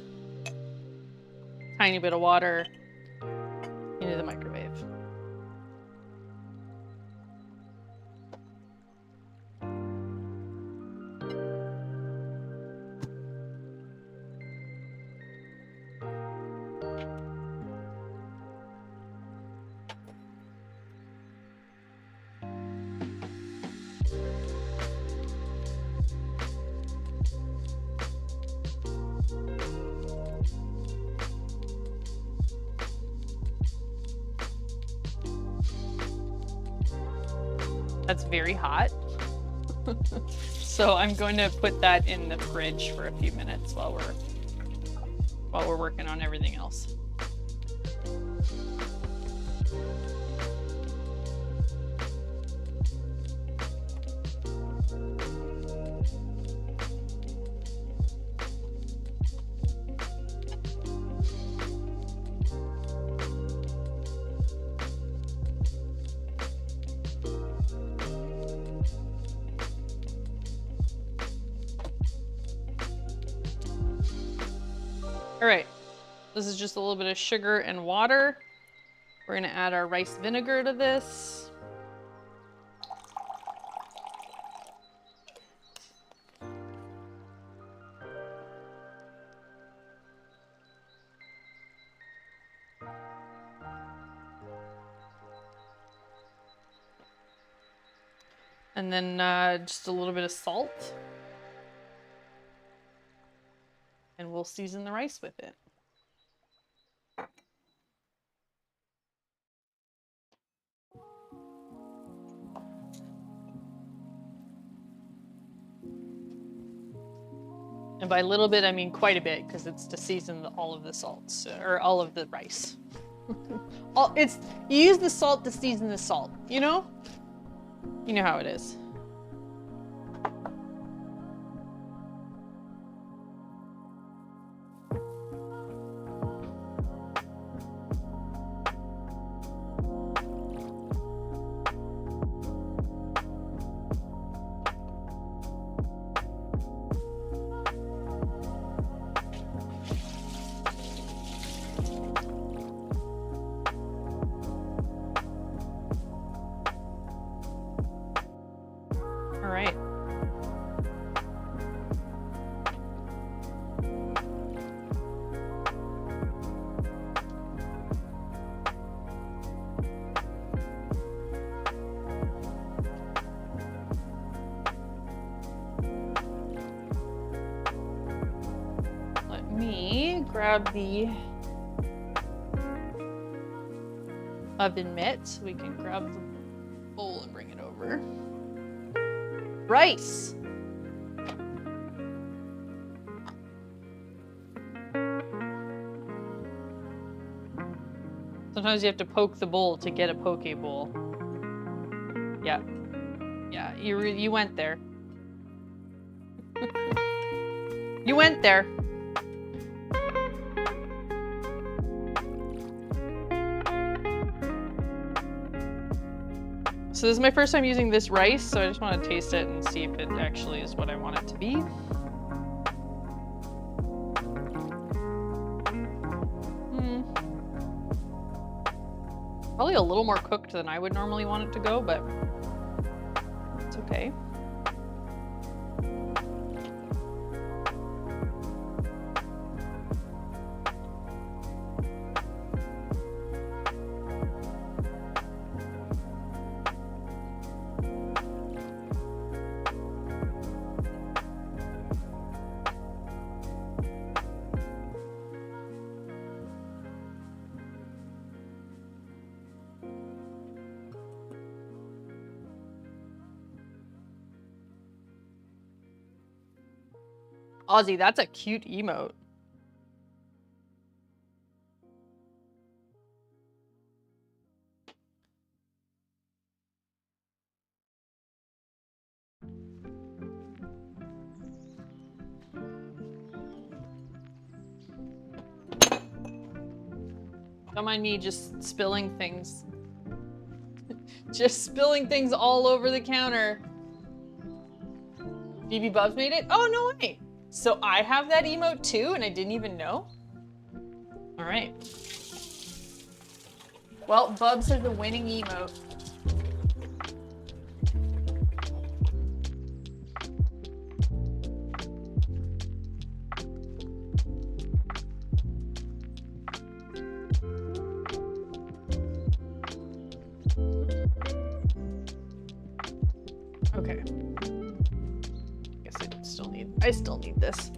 tiny bit of water into the microwave. That's very hot. So I'm going to put that in the fridge for a few minutes while we're working on everything else. All right, this is just a little bit of sugar and water. We're gonna add our rice vinegar to this. And then just a little bit of salt. And we'll season the rice with it. And by a little bit, I mean quite a bit, because it's to season all of the salts, or all of the rice. You use the salt to season the salt, you know? You know how it is. All right. Let me grab the oven mitt so we can grab the bowl and bring it over. Rice. Sometimes you have to poke the bowl to get a poke bowl. Yeah. Yeah, you went there. You went there. So this is my first time using this rice, so I just want to taste it and see if it actually is what I want it to be. Probably a little more cooked than I would normally want it to go, but it's okay. Ozzy, that's a cute emote. Don't mind me just spilling things. Just spilling things all over the counter. BB Bubs made it? Oh, no way. So I have that emote too, and I didn't even know? All right. Well, Bubs has a winning emote. Okay. Guess I still need this.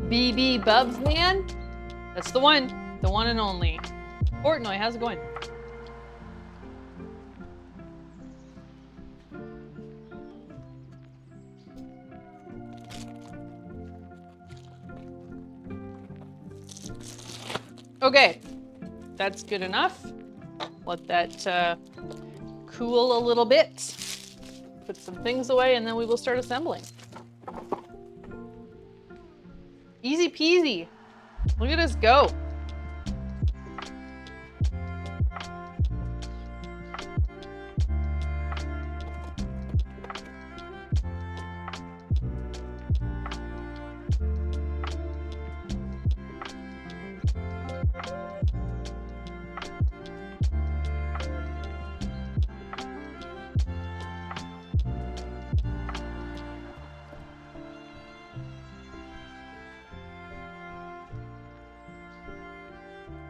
BB Bubs, man. That's the one and only. Portnoy, how's it going? Okay, that's good enough. Let that cool a little bit. Put some things away, and then we will start assembling. Easy peasy. Look at us go.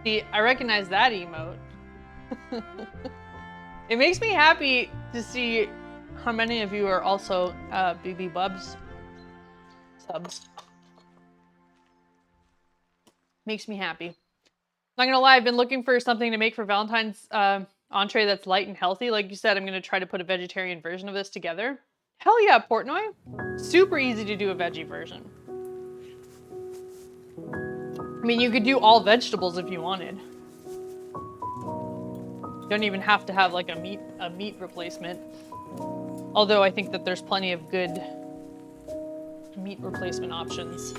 See, I recognize that emote. It makes me happy to see how many of you are also BB Bubs subs. Makes me happy. Not gonna lie, I've been looking for something to make for Valentine's entree that's light and healthy. Like you said, I'm gonna try to put a vegetarian version of this together. Hell yeah, Portnoy. Super easy to do a veggie version. I mean, you could do all vegetables if you wanted. You don't even have to have like a meat replacement. Although I think that there's plenty of good meat replacement options.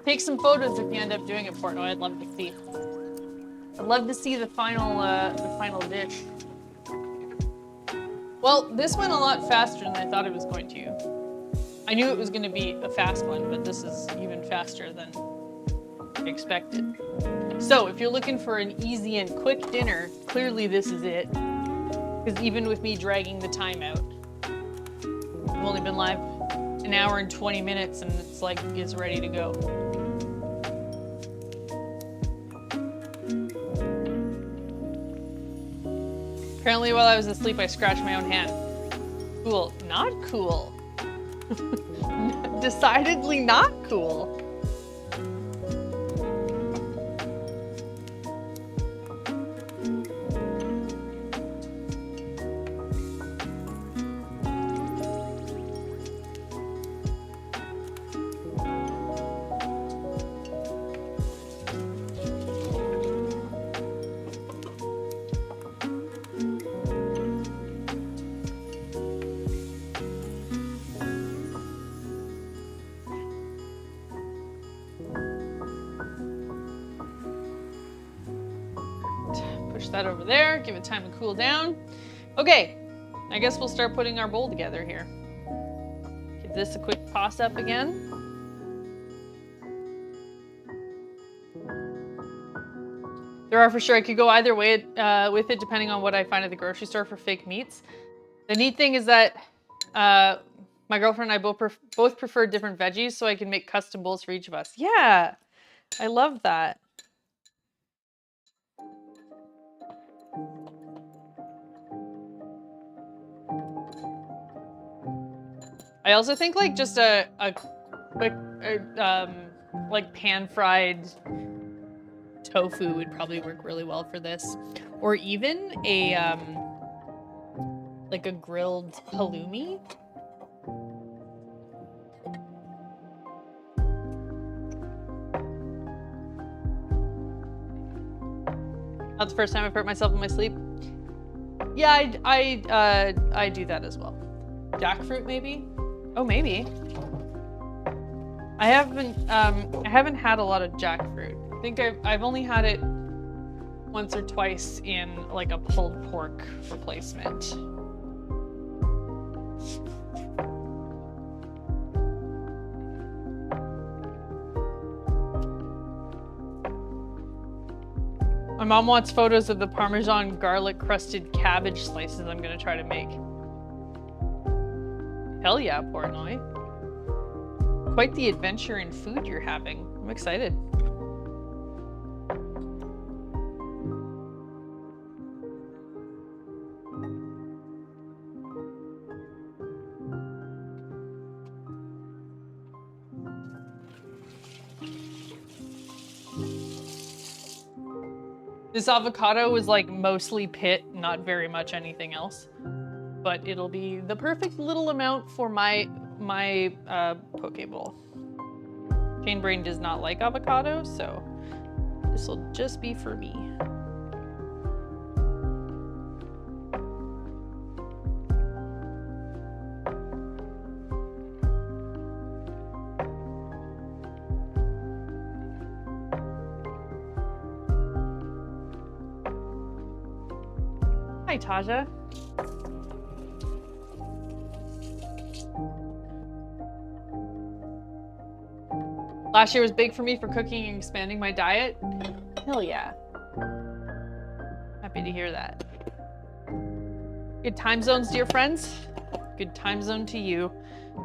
Take some photos if you end up doing it, Portnoy. I'd love to see. I'd love to see the final dish. Well, this went a lot faster than I thought it was going to. I knew it was going to be a fast one, but this is even faster than expected. So if you're looking for an easy and quick dinner, clearly this is it. Because even with me dragging the time out, I've only been live an hour and 20 minutes and it's like it's ready to go. Apparently while I was asleep, I scratched my own hand. Cool. Not cool. Decidedly not cool. Push that over there, give it time to cool down. Okay, I guess we'll start putting our bowl together here. Give this a quick toss up again. There are for sure, I could go either way with it depending on what I find at the grocery store for fake meats. The neat thing is that my girlfriend and I both prefer different veggies, so I can make custom bowls for each of us. Yeah, I love that. I also think like just a quick like pan-fried tofu would probably work really well for this, or even a like a grilled halloumi. Not the first time I've hurt myself in my sleep. Yeah, I do that as well. Jackfruit maybe? Oh, maybe. I haven't had a lot of jackfruit. I think I've only had it once or twice in like a pulled pork replacement. My mom wants photos of the Parmesan garlic crusted cabbage slices I'm gonna try to make. Hell yeah, Portnoy. Quite the adventure in food you're having. I'm excited. This avocado was like mostly pit, not very much anything else. But it'll be the perfect little amount for my poke bowl. Chainbrain does not like avocado, so this will just be for me. Hi, Taja. Last year was big for me for cooking and expanding my diet. Hell yeah. Happy to hear that. Good time zones, dear friends. Good time zone to you.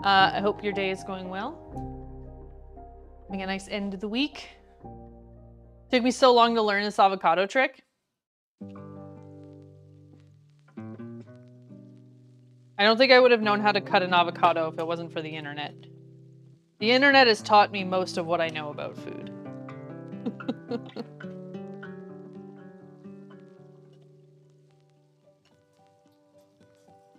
I hope your day is going well. Having a nice end of the week. Took me so long to learn this avocado trick. I don't think I would have known how to cut an avocado if it wasn't for the internet. The internet has taught me most of what I know about food.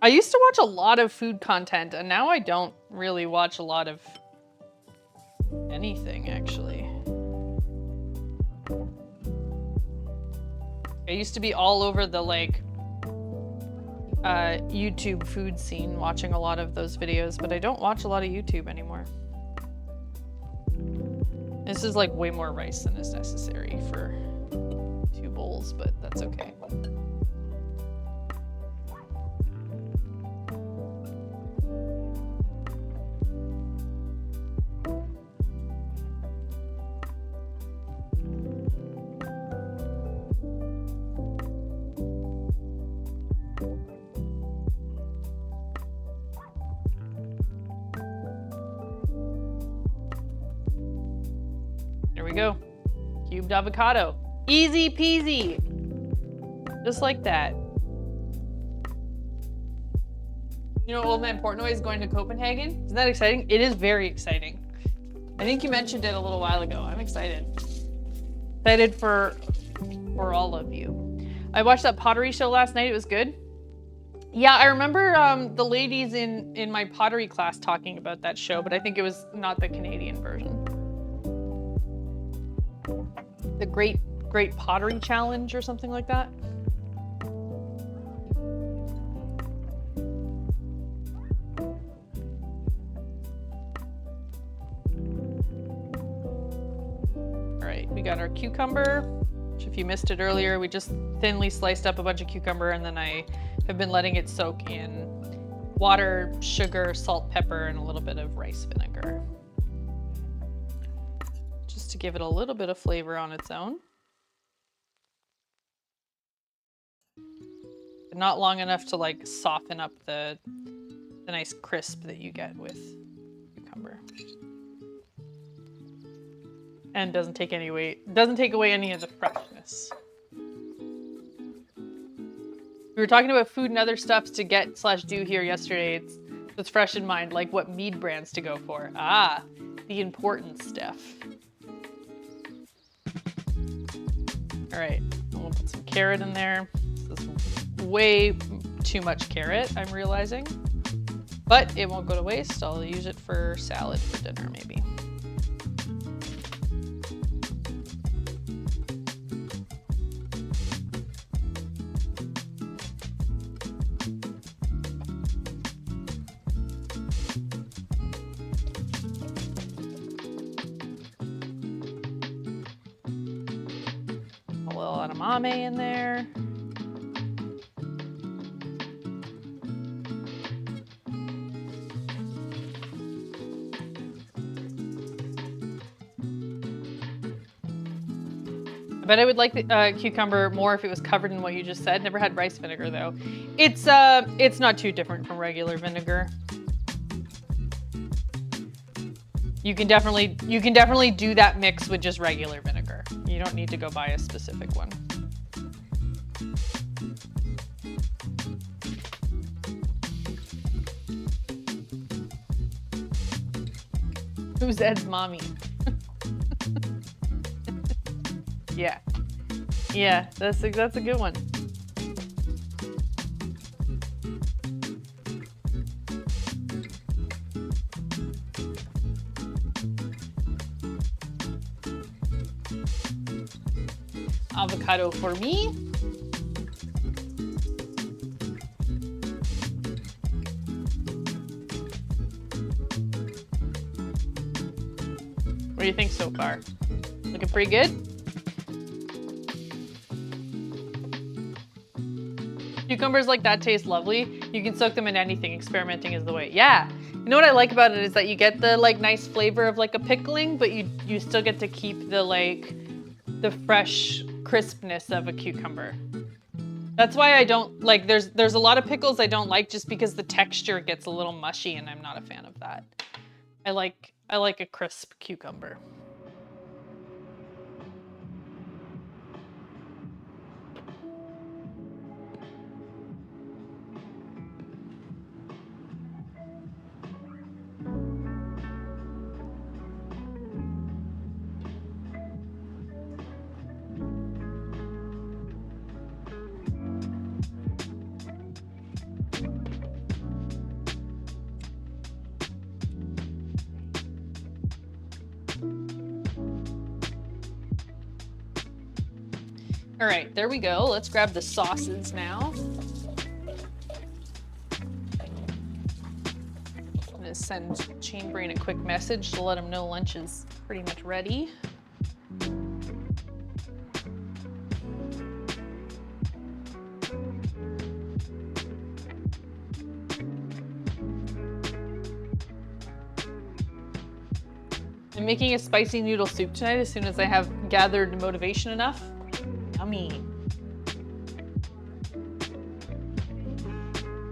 I used to watch a lot of food content, and now I don't really watch a lot of anything, actually. I used to be all over the, like, YouTube food scene, watching a lot of those videos, but I don't watch a lot of YouTube anymore. This is like way more rice than is necessary for 2 bowls, but that's okay. There we go. Cubed avocado. Easy peasy. Just like that. You know, Old Man Portnoy is going to Copenhagen. Isn't that exciting? It is very exciting. I think you mentioned it a little while ago. I'm excited. Excited for all of you. I watched that pottery show last night. It was good. Yeah, I remember the ladies in my pottery class talking about that show, but I think it was not the Canadian version. The Great Pottery Challenge or something like that. All right, we got our cucumber, which if you missed it earlier, we just thinly sliced up a bunch of cucumber and then I have been letting it soak in water, sugar, salt, pepper, and a little bit of rice vinegar. Just to give it a little bit of flavor on its own. But not long enough to like soften up the nice crisp that you get with cucumber. And doesn't take away any of the freshness. We were talking about food and other stuff to get/do here yesterday. It's fresh in mind, like what mead brands to go for. Ah, the important stuff. All right, we'll put some carrot in there. This is way too much carrot, I'm realizing. But it won't go to waste. I'll use it for salad for dinner, maybe. Edamame in there. I bet I would like the cucumber more if it was covered in what you just said. Never had rice vinegar though. It's not too different from regular vinegar. You can definitely do that mix with just regular vinegar. You don't need to go buy a specific one. Who's Ed's mommy? Yeah. Yeah, that's a good one. Avocado for me. What do you think so far? Looking pretty good? Cucumbers like that taste lovely. You can soak them in anything. Experimenting is the way. Yeah. You know what I like about it is that you get the like nice flavor of like a pickling, but you still get to keep the like the fresh crispness of a cucumber. That's why I don't like, there's a lot of pickles I don't like just because the texture gets a little mushy and I'm not a fan of that. I like a crisp cucumber. All right, there we go. Let's grab the sauces now. I'm gonna send Chainbrain a quick message to let him know lunch is pretty much ready. I'm making a spicy noodle soup tonight as soon as I have gathered motivation enough. Yummy.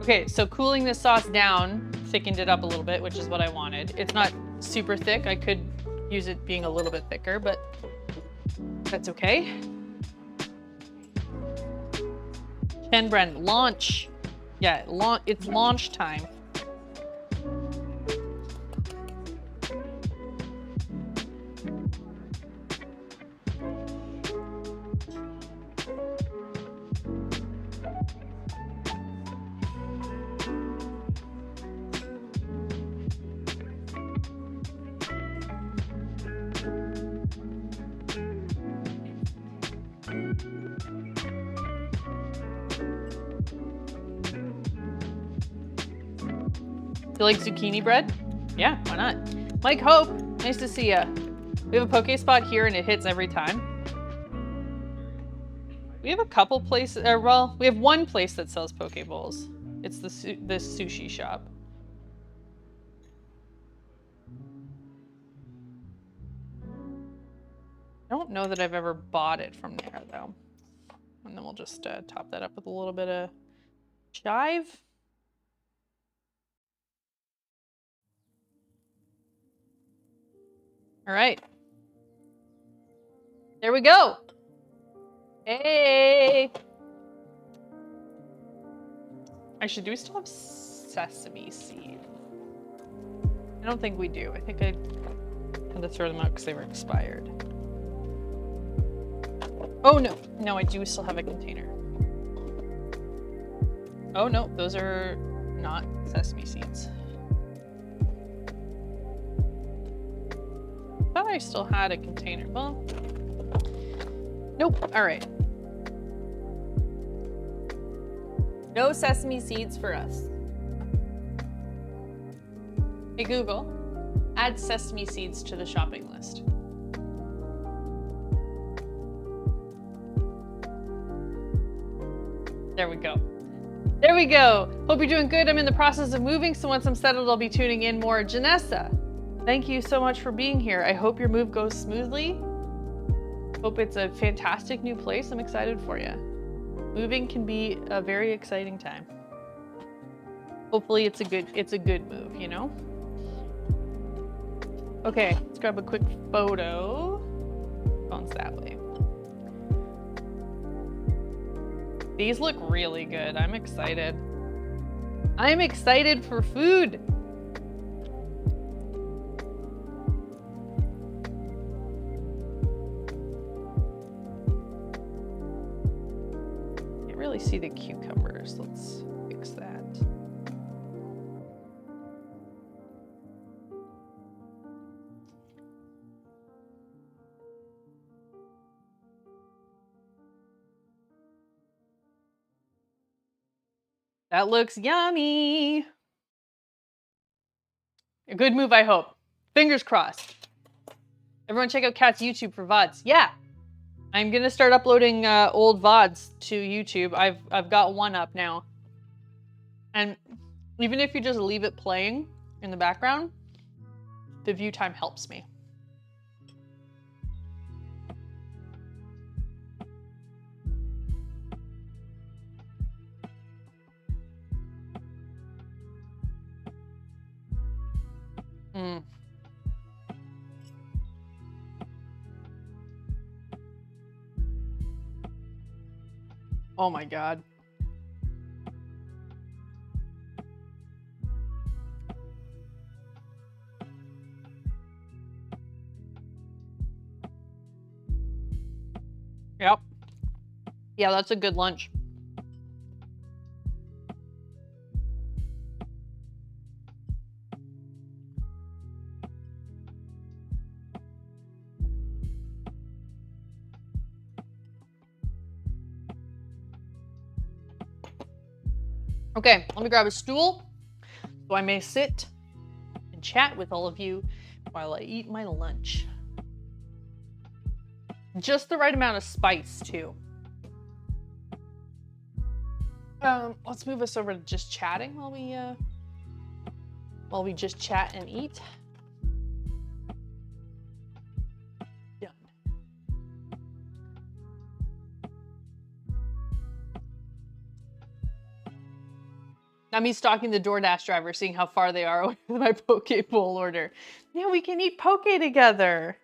Okay, so cooling this sauce down thickened it up a little bit, which is what I wanted. It's not super thick. I could use it being a little bit thicker, but that's okay. Ken Bren, launch. Yeah, it's launch time. You like zucchini bread? Yeah, why not? Mike Hope, nice to see ya. We have a poke spot here and it hits every time. We have a couple places, or well, we have one place that sells poke bowls. It's the sushi shop. I don't know that I've ever bought it from there though. And then we'll just top that up with a little bit of chive. All right. There we go. Hey. Actually, do we still have sesame seed? I don't think we do. I think I had to throw them out because they were expired. Oh no, no, I do still have a container. Oh no, those are not sesame seeds. I thought I still had a container. Well, nope. All right. No sesame seeds for us. Hey Google, add sesame seeds to the shopping list. There we go. There we go. Hope you're doing good. I'm in the process of moving, so once I'm settled, I'll be tuning in more. Janessa, thank you so much for being here. I hope your move goes smoothly. Hope it's a fantastic new place. I'm excited for you. Moving can be a very exciting time. Hopefully it's a good move, you know? Okay, let's grab a quick photo. Phone's that way. These look really good. I'm excited. I'm excited for food. Can't really see the cucumbers. Let's fix that. That looks yummy. A good move, I hope. Fingers crossed. Everyone check out Kat's YouTube for VODs. Yeah, I'm gonna start uploading old VODs to YouTube. I've got one up now. And even if you just leave it playing in the background, the view time helps me. Mm. Oh my God. Yep. Yeah, that's a good lunch. Okay, let me grab a stool so I may sit and chat with all of you while I eat my lunch. Just the right amount of spice, too. Let's move us over to just chatting while we just chat and eat. Done. Now me stalking the DoorDash driver, seeing how far they are away with my poke bowl order. Yeah, we can eat poke together.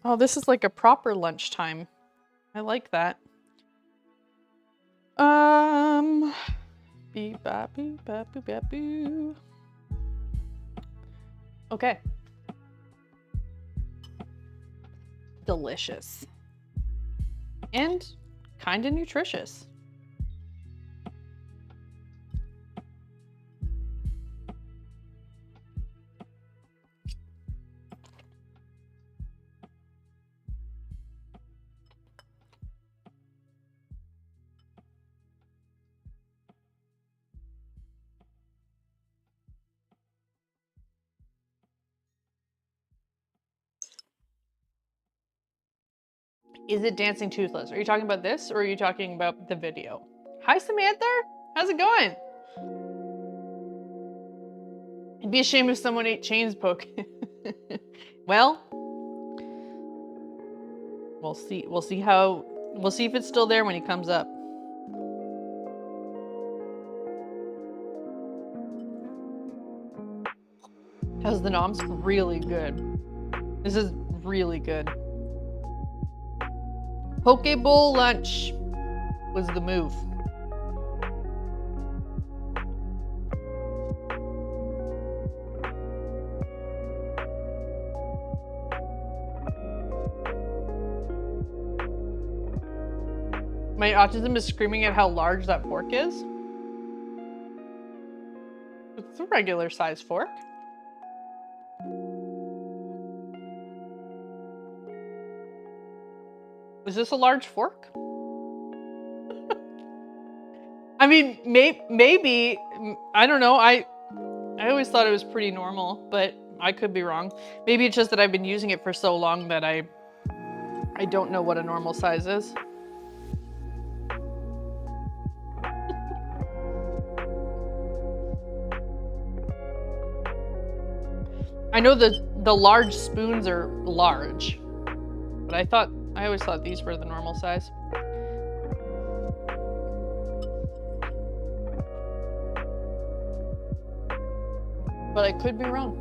Oh, this is like a proper lunchtime. I like that. Beep bop boop bop boop bop boo. Okay. Delicious. And kind of nutritious. Is it Dancing Toothless? Are you talking about this or are you talking about the video? Hi, Samantha. How's it going? It'd be a shame if someone ate Chain's poke. Well, we'll see. We'll see if it's still there when he comes up. How's the noms? Really good. This is really good. Poke bowl lunch was the move. My autism is screaming at how large that fork is. It's a regular size fork. Is this a large fork? I mean, maybe, I don't know. I always thought it was pretty normal, but I could be wrong. Maybe it's just that I've been using it for so long that I don't know what a normal size is. I know the large spoons are large, but I always thought these were the normal size. But I could be wrong.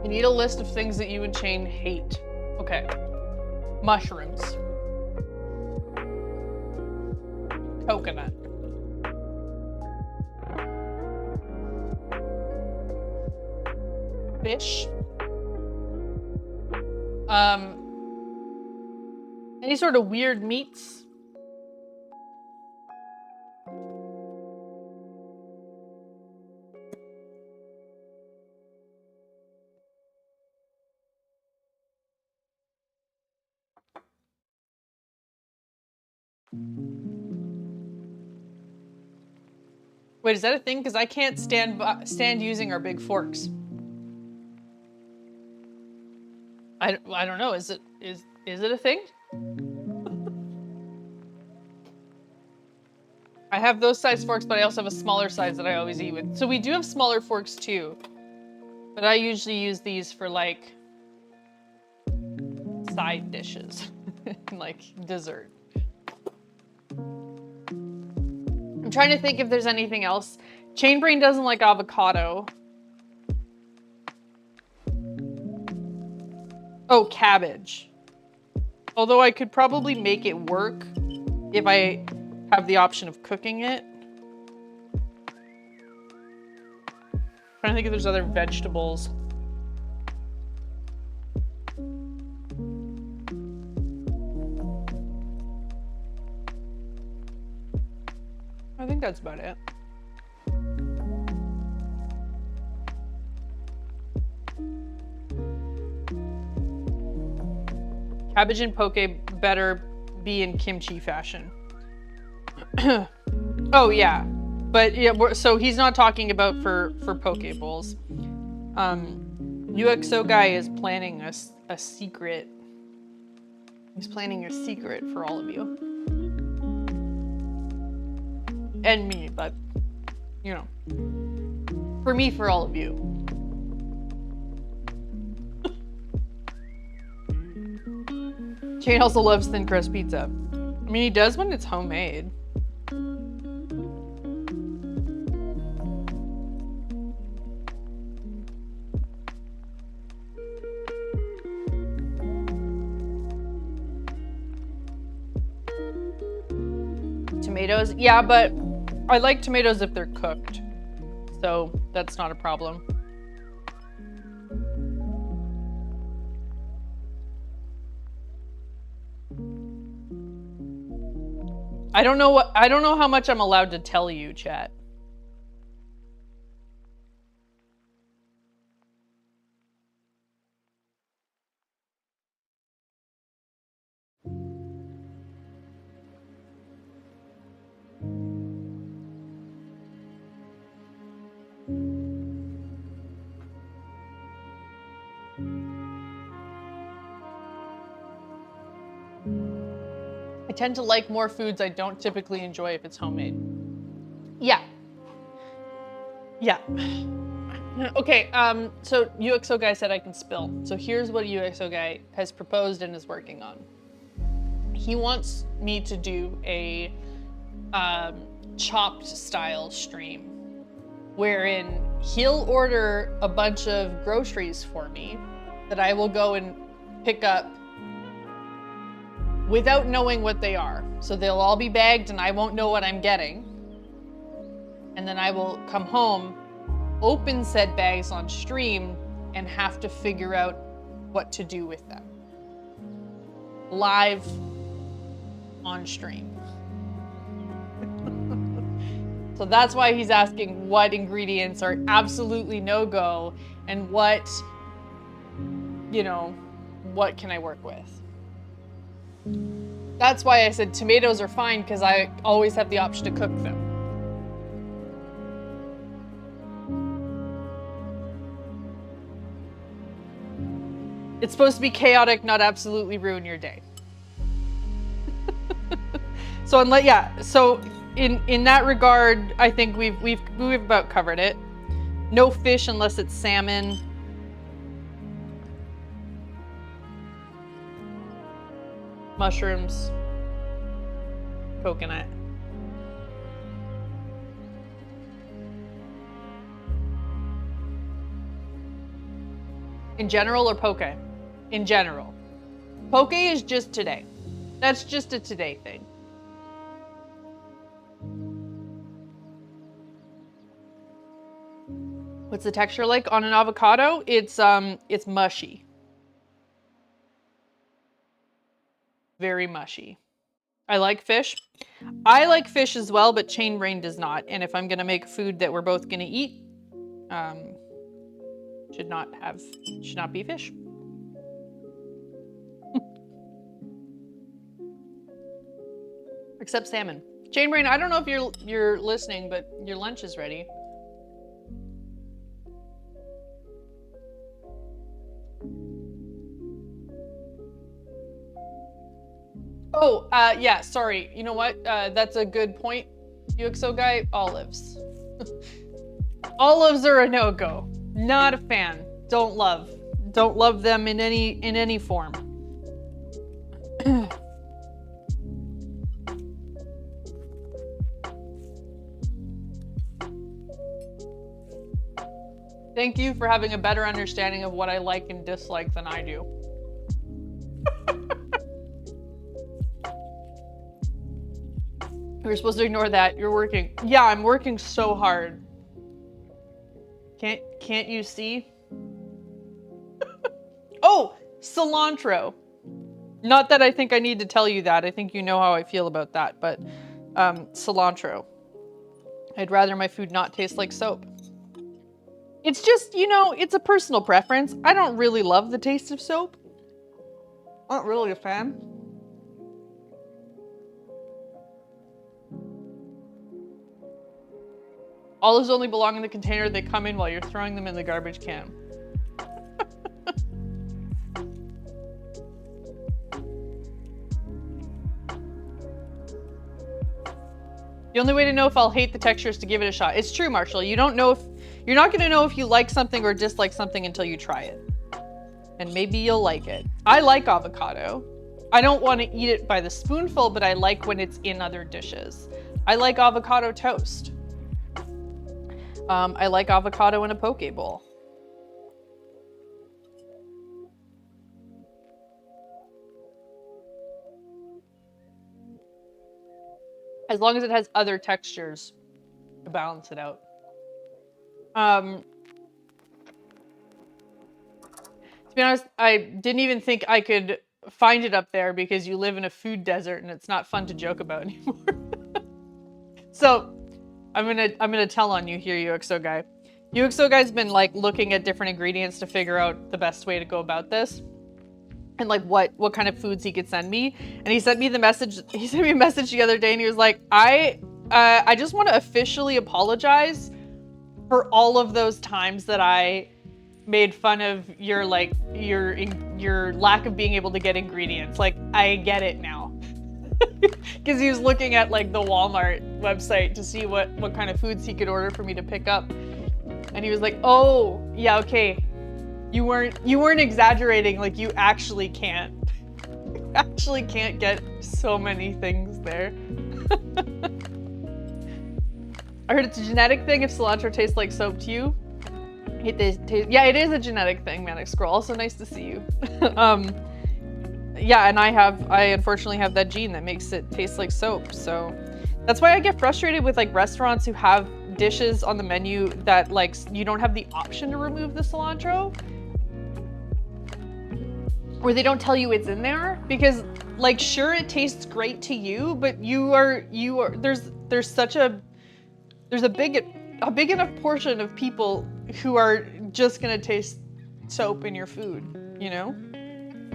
You need a list of things that you and Shane hate. Okay. Mushrooms. Coconut. Fish. Any sort of weird meats. Wait, is that a thing? Because I can't stand using our big forks. I don't know. Is it a thing? I have those size forks, but I also have a smaller size that I always eat with. So we do have smaller forks too, but I usually use these for like side dishes, like dessert. I'm trying to think if there's anything else. Chainbrain doesn't like avocado. Oh, cabbage. Although I could probably make it work if I have the option of cooking it. Trying to think if there's other vegetables. I think that's about it. Cabbage and poke better be in kimchi fashion. Oh yeah, but yeah. So he's not talking about for poke bowls. UXO guy is planning a secret. He's planning a secret for all of you and me, but you know, for me, for all of you. Shane also loves thin crust pizza. I mean, he does when it's homemade. Tomatoes, yeah, but I like tomatoes if they're cooked, so that's not a problem. I don't know how much I'm allowed to tell you, chat. tend to like more foods I don't typically enjoy if it's homemade. Yeah. Yeah. Okay, so UXO guy said I can spill. So here's what UXO guy has proposed and is working on. He wants me to do a chopped style stream wherein he'll order a bunch of groceries for me that I will go and pick up without knowing what they are. So they'll all be bagged and I won't know what I'm getting. And then I will come home, open said bags on stream, and have to figure out what to do with them. Live on stream. So that's why he's asking what ingredients are absolutely no-go and what, you know, what can I work with? That's why I said tomatoes are fine, because I always have the option to cook them. It's supposed to be chaotic, not absolutely ruin your day. So unless, yeah, so in that regard, I think we've about covered it. No fish unless it's salmon. Mushrooms. Coconut. In general or poke? In general. Poke is just today. That's just a today thing. What's the texture like on an avocado? It's mushy. Very mushy. I like fish. I like fish as well, but Chain Brain does not. And if I'm gonna make food that we're both gonna eat, should not be fish. Except salmon. Chain Brain, I don't know if you're listening, but your lunch is ready. Oh, yeah, sorry. You know what? That's a good point. UXO guy, olives. Olives are a no-go. Not a fan. Don't love them in any form. Thank you for having a better understanding of what I like and dislike than I do. You're supposed to ignore that. You're working. Yeah, I'm working so hard. Can't you see? Oh, cilantro. Not that I think I need to tell you that. I think you know how I feel about that, but cilantro. I'd rather my food not taste like soap. It's just, you know, it's a personal preference. I don't really love the taste of soap. Not really a fan. Olives only belong in the container they come in while you're throwing them in the garbage can. The only way to know if I'll hate the texture is to give it a shot. It's true, Marshall. You don't know if you're not gonna know if you like something or dislike something until you try it. And maybe you'll like it. I like avocado. I don't want to eat it by the spoonful, but I like when it's in other dishes. I like avocado toast. I like avocado in a poke bowl. As long as it has other textures to balance it out. To be honest, I didn't even think I could find it up there because you live in a food desert and it's not fun to joke about anymore. So I'm gonna tell on you here, UXO guy. UXO guy's been like looking at different ingredients to figure out the best way to go about this. And like what kind of foods he could send me. And he sent me the message, he sent me a message the other day and he was like, I just want to officially apologize for all of those times that I made fun of your like your lack of being able to get ingredients. Like, I get it now. Because he was looking at like the Walmart website to see what kind of foods he could order for me to pick up. And he was like, "Oh, yeah, okay. You weren't exaggerating, like you actually can't. You actually can't get so many things there." I heard it's a genetic thing if cilantro tastes like soap to you. Yeah, it is a genetic thing, Manic Scroll. Also nice to see you. Yeah, and I unfortunately have that gene that makes it taste like soap. So that's why I get frustrated with like restaurants who have dishes on the menu that like you don't have the option to remove the cilantro, or they don't tell you it's in there, because like sure it tastes great to you, but there's a big enough portion of people who are just gonna taste soap in your food, you know?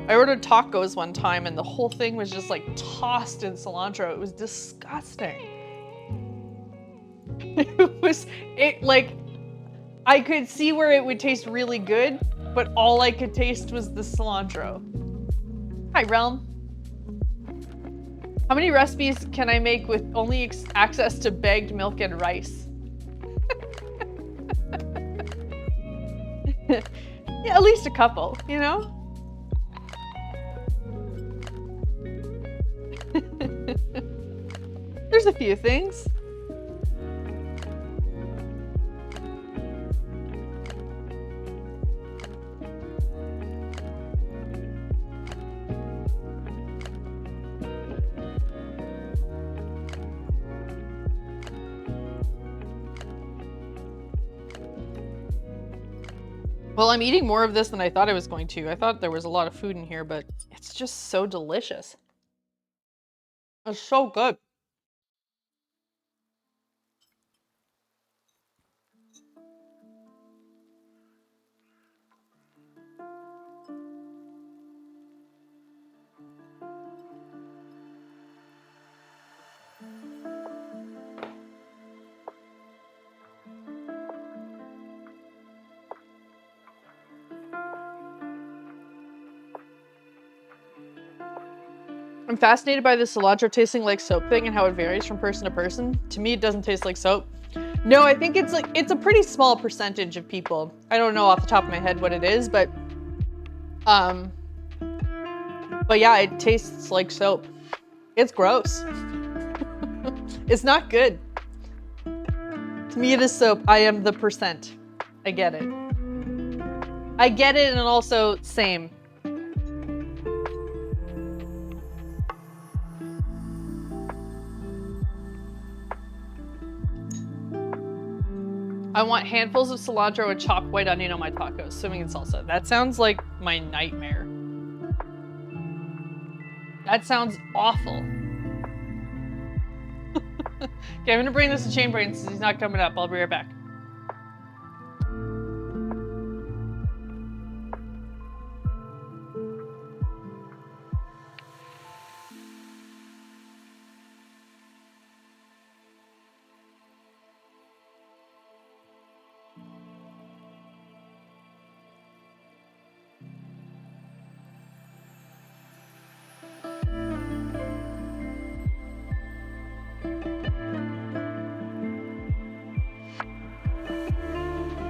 I ordered tacos one time and the whole thing was just like tossed in cilantro. It was disgusting. Like, I could see where it would taste really good, but all I could taste was the cilantro. Hi, Realm. How many recipes can I make with only access to bagged milk and rice? Yeah, at least a couple, you know? There's a few things. Well, I'm eating more of this than I thought I was going to. I thought there was a lot of food in here, but it's just so delicious. It's so good. I'm fascinated by the cilantro tasting like soap thing and how it varies from person to person. To me, it doesn't taste like soap. No, I think it's a pretty small percentage of people. I don't know off the top of my head what it is, but yeah, it tastes like soap. It's gross. It's not good. To me, it is soap. I am the percent. I get it. I get it, and also same. I want handfuls of cilantro and chopped white onion on my tacos, swimming in salsa. That sounds like my nightmare. That sounds awful. Okay, I'm gonna bring this to Chainbrain since he's not coming up. I'll be right back.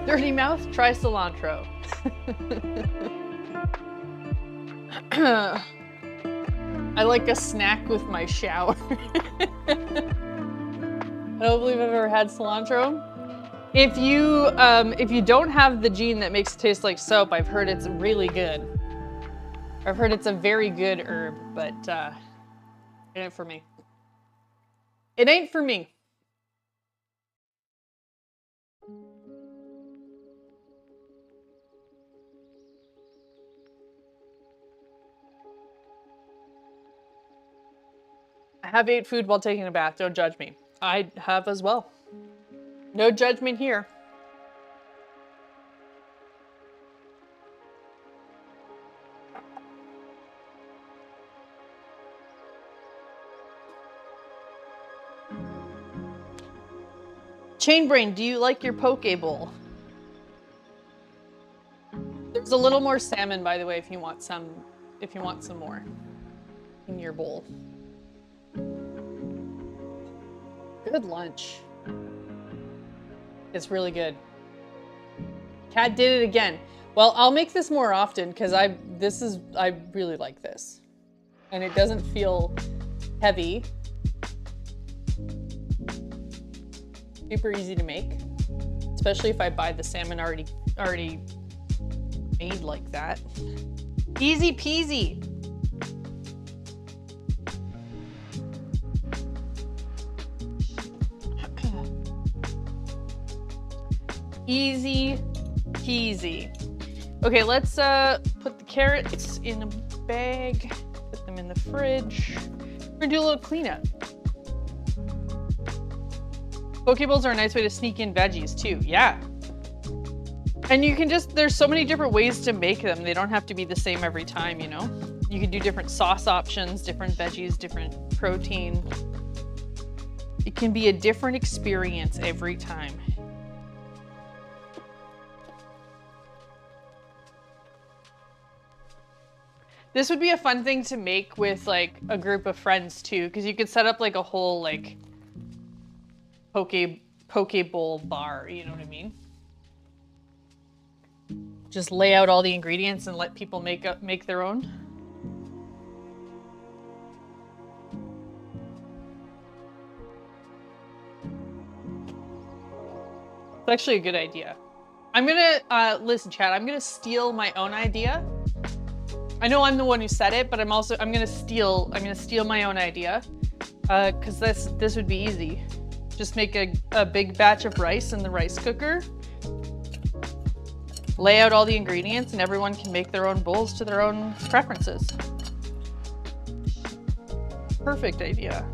Dirty mouth, try cilantro. I like a snack with my shower. I don't believe I've ever had cilantro. If you don't have the gene that makes it taste like soap, I've heard it's really good. I've heard it's a very good herb, but it ain't for me. It ain't for me. I have ate food while taking a bath. Don't judge me. I have as well. No judgment here. Chainbrain, do you like your poke bowl? There's a little more salmon, by the way, if you want some more in your bowl. Good lunch. It's really good. Kat did it again. Well, I'll make this more often because I really like this. And it doesn't feel heavy. Super easy to make. Especially if I buy the salmon already made like that. Easy peasy. Easy peasy. Okay, let's put the carrots in a bag, put them in the fridge. We're gonna do a little cleanup. Poke bowls are a nice way to sneak in veggies too. Yeah. And you can there's so many different ways to make them. They don't have to be the same every time, you know? You can do different sauce options, different veggies, different protein. It can be a different experience every time. This would be a fun thing to make with like a group of friends too, because you could set up like a whole like poke bowl bar, you know what I mean? Just lay out all the ingredients and let people make their own. It's actually a good idea. I'm gonna listen, Chad. I'm gonna steal my own idea. I know I'm the one who said it, but I'm gonna steal my own idea, because this would be easy. Just make a big batch of rice in the rice cooker, lay out all the ingredients, and everyone can make their own bowls to their own preferences. Perfect idea.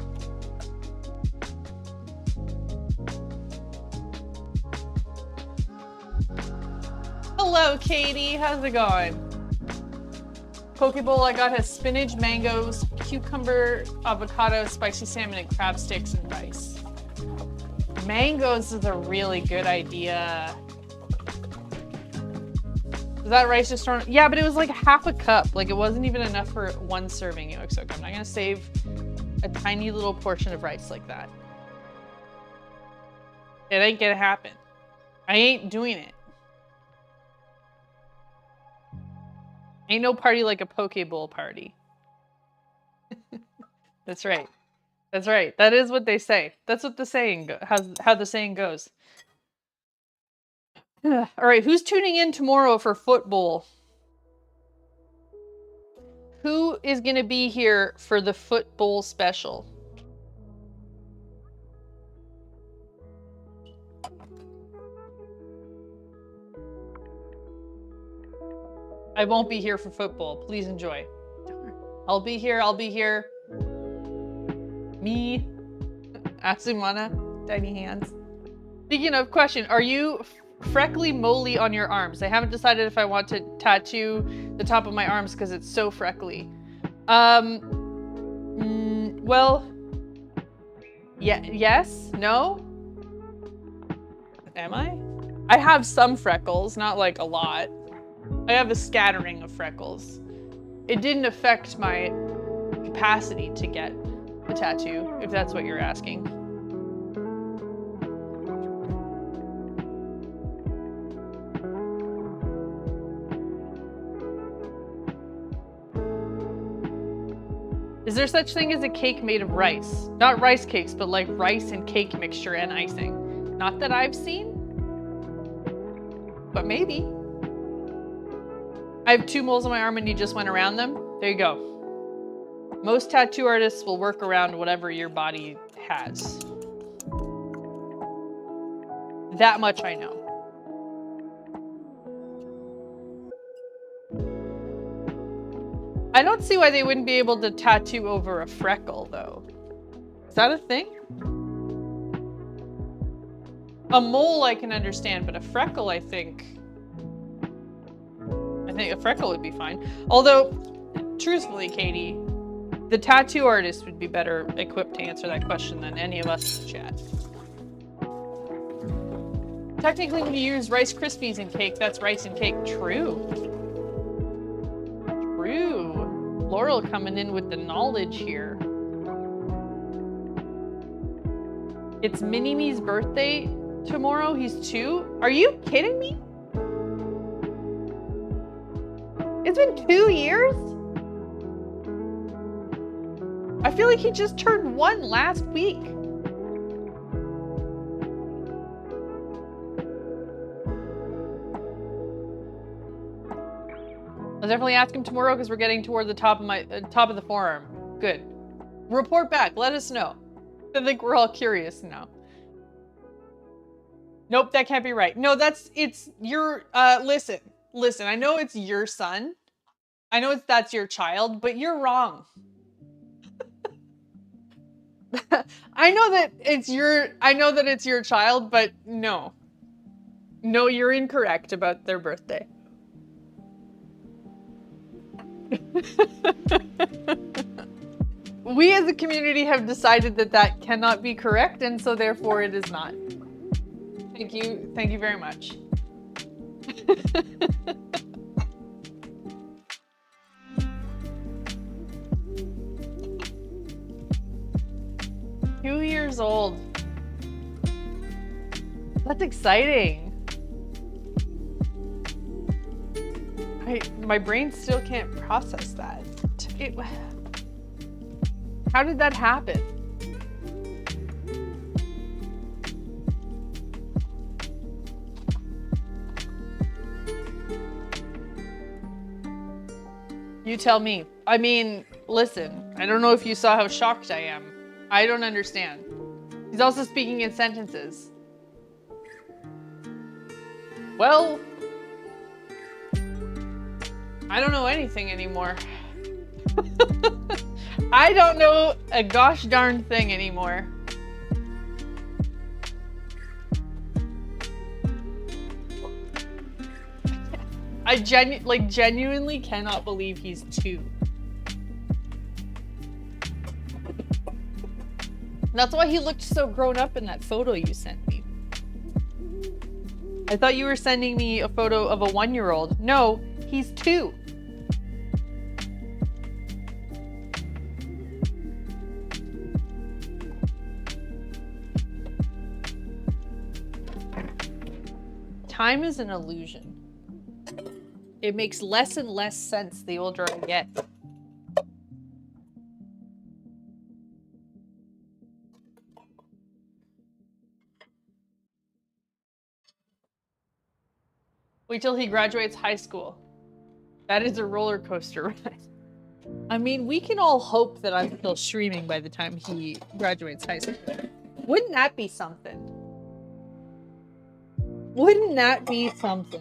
Hello, Katie. How's it going? Poke bowl I got has spinach, mangoes, cucumber, avocado, spicy salmon, and crab sticks and rice. Mangoes is a really good idea. Is that rice just thrown? Yeah, but it was like half a cup. Like it wasn't even enough for one serving. You know, so I'm not gonna save a tiny little portion of rice like that. It ain't gonna happen. I ain't doing it. Ain't no party like a poke bowl party. That's right. That's right. That is what they say. That's what the saying how the saying goes. All right, who's tuning in tomorrow for football? Who is going to be here for the football special? I won't be here for football. Please enjoy. I'll be here. I'll be here. Me. Asumana. Tiny hands. Speaking of question, are you freckly moly on your arms? I haven't decided if I want to tattoo the top of my arms because it's so freckly. Well, yeah, yes, no? Am I? I have some freckles, not like a lot. I have a scattering of freckles. It didn't affect my capacity to get a tattoo, if that's what you're asking. Is there such thing as a cake made of rice? Not rice cakes, but like rice and cake mixture and icing. Not that I've seen, but maybe. I have 2 moles on my arm and you just went around them. There you go. Most tattoo artists will work around whatever your body has. That much I know. I don't see why they wouldn't be able to tattoo over a freckle, though. Is that a thing? A mole I can understand, but a freckle, I think a freckle would be fine. Although, truthfully, Katie, the tattoo artist would be better equipped to answer that question than any of us in chat. Technically, when you use Rice Krispies in cake, that's rice and cake. True. True. Laurel coming in with the knowledge here. It's Mini-Me's birthday tomorrow. He's 2. Are you kidding me? It's been 2 years? I feel like he just turned 1 last week. I'll definitely ask him tomorrow because we're getting toward the top of the forearm. Good. Report back. Let us know. I think we're all curious now. Nope, that can't be right. No, it's your, listen. I know it's your son. I know that's your child, but you're wrong. I know that it's your child, but no. No, you're incorrect about their birthday. We as a community have decided that cannot be correct, and so therefore it is not. Thank you very much. 2 years old. That's exciting. My brain still can't process that. How did that happen? You tell me. I mean, listen, I don't know if you saw how shocked I am. I don't understand. He's also speaking in sentences. Well, I don't know anything anymore. I don't know a gosh darn thing anymore. I genuinely cannot believe he's 2. That's why he looked so grown up in that photo you sent me. I thought you were sending me a photo of a 1-year-old. No, he's 2. Time is an illusion. It makes less and less sense the older I get. Wait till he graduates high school. That is a roller coaster ride. I mean, we can all hope that I'm still streaming by the time he graduates high school. Wouldn't that be something? Wouldn't that be something?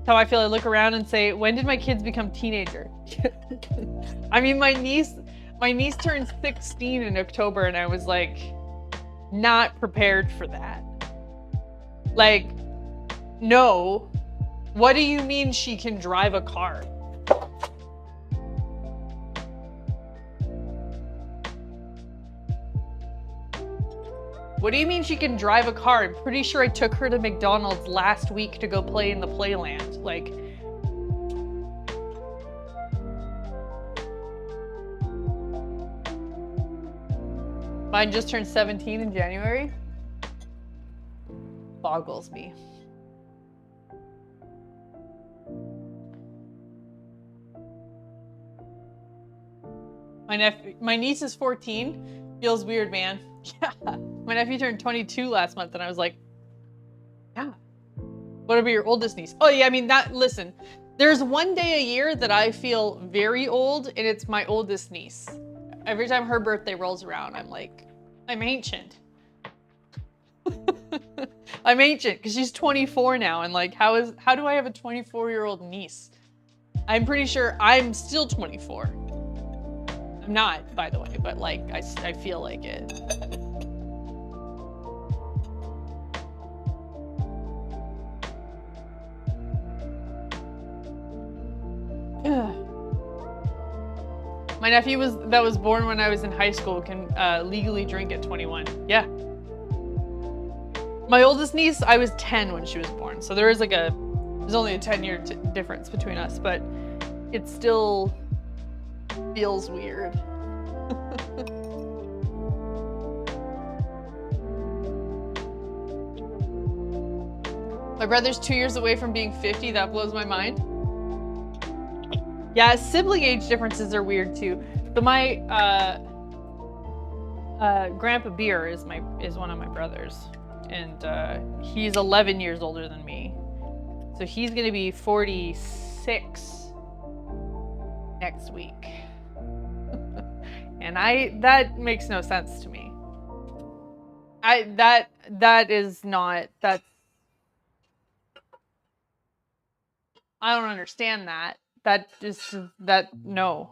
How I feel. I look around and say, when did my kids become teenager? I mean, my niece turned 16 in October, and I was like, not prepared for that. Like, no. What do you mean she can drive a car? What do you mean she can drive a car? I'm pretty sure I took her to McDonald's last week to go play in the playland. Like, mine just turned 17 in January. Boggles me. My niece is 14. Feels weird, man. Yeah. My nephew turned 22 last month, and I was like, yeah. What about your oldest niece? Oh, yeah, I mean, listen, there's one day a year that I feel very old, and it's my oldest niece. Every time her birthday rolls around, I'm like, I'm ancient. I'm ancient, because she's 24 now, and like, how do I have a 24-year-old niece? I'm pretty sure I'm still 24. I'm not, by the way, but like, I feel like it. My nephew that was born when I was in high school can legally drink at 21. Yeah. My oldest niece, I was 10 when she was born. So there is like a There's only a 10-year difference between us, but it still feels weird. My brother's 2 years away from being 50. That blows my mind. Yeah, sibling age differences are weird too. But my Grandpa Beer is one of my brothers, and he's 11 years older than me. So he's gonna be 46 next week. And that makes no sense to me. I don't understand that. No.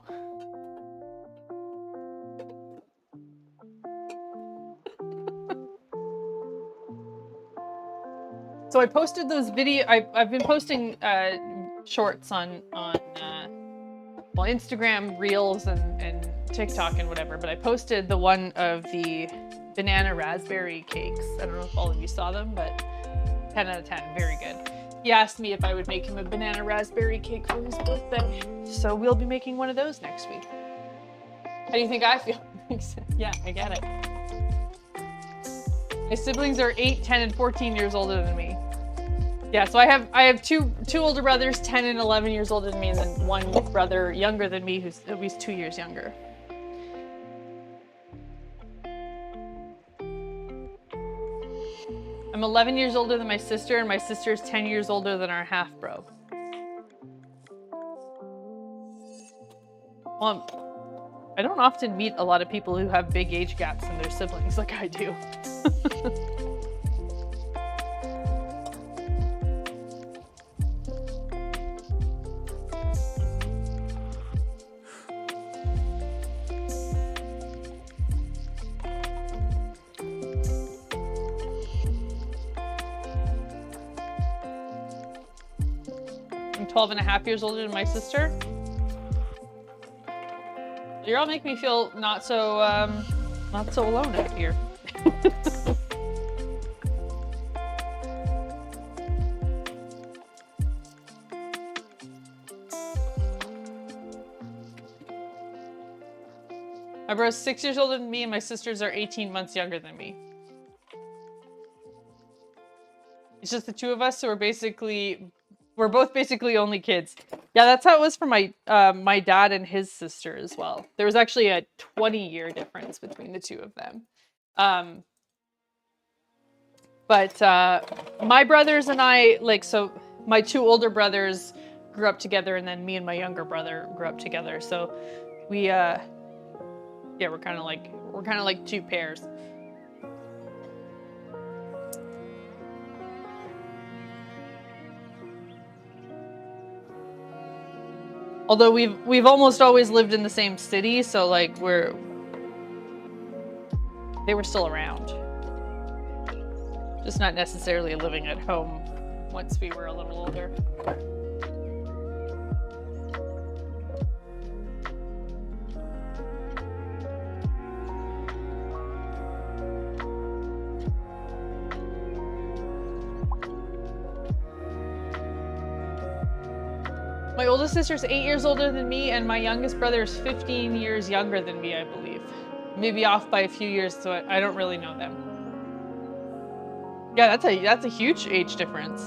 So I posted those I've been posting shorts on Instagram Reels and TikTok and whatever, but I posted the one of the banana raspberry cakes. I don't know if all of you saw them, but 10 out of 10, very good. He asked me if I would make him a banana raspberry cake for his birthday, so we'll be making one of those next week. How do you think I feel? Yeah, I get it. My siblings are 8, 10, and 14 years older than me. Yeah, so I have two older brothers, 10 and 11 years older than me, and then one brother younger than me who's at least 2 years younger. I'm 11 years older than my sister, and my sister is 10 years older than our half bro. Well, I don't often meet a lot of people who have big age gaps in their siblings like I do. I'm 12 and a half years older than my sister. You all make me feel not so alone out here. My bro's 6 years older than me, and my sisters are 18 months younger than me. It's just the two of us, so we're both basically only kids. Yeah, that's how it was for my dad and his sister as well. There was actually a 20-year difference between the two of them. But my brothers and I, so my two older brothers grew up together, and then me and my younger brother grew up together. So we, yeah, we're kind of like two pairs. Although we've almost always lived in the same city, so like they were still around. Just not necessarily living at home once we were a little older. My oldest sister's 8 years older than me, and my youngest brother is 15 years younger than me, I believe. Maybe off by a few years, so I don't really know them. Yeah, that's a huge age difference.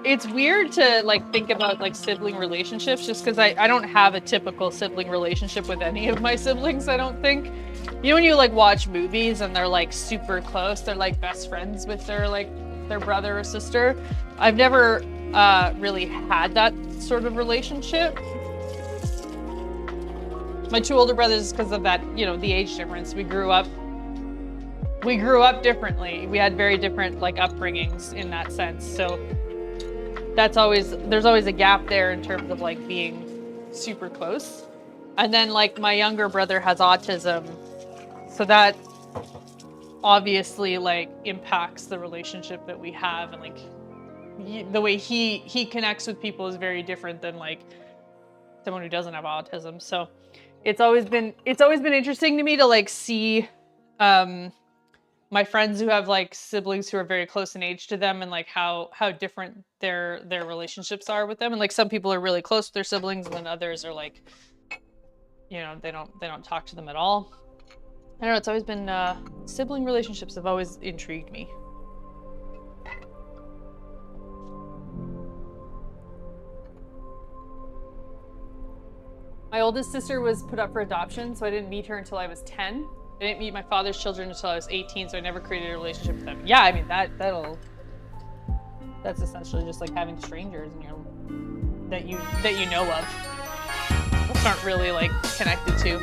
It's weird to like think about like sibling relationships, just because I don't have a typical sibling relationship with any of my siblings, I don't think. You know, when you like watch movies and they're like super close, they're like best friends with their brother or sister. I've never really had that sort of relationship. My two older brothers, because of that, you know, the age difference, we grew up differently. We had very different like upbringings in that sense. So there's always a gap there in terms of like being super close. And then like my younger brother has autism, so that obviously like impacts the relationship that we have, and like the way he connects with people is very different than like someone who doesn't have autism. So it's always been interesting to me to like see my friends who have like siblings who are very close in age to them and like how different their relationships are with them. And like some people are really close with their siblings and then others are like, you know, they don't talk to them at all. I don't know, it's always been sibling relationships have always intrigued me. My oldest sister was put up for adoption, so I didn't meet her until I was 10. I didn't meet my father's children until I was 18, so I never created a relationship with them. Yeah, I mean that's essentially just like having strangers in your that you know of. Those aren't really like connected to.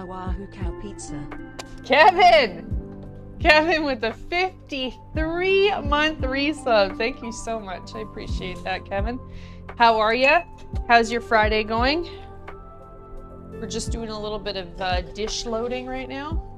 Wahoo cow pizza. Kevin with the 53-month resub. Thank you so much. I appreciate that, Kevin. How are you? How's your Friday going? We're just doing a little bit of dish loading right now.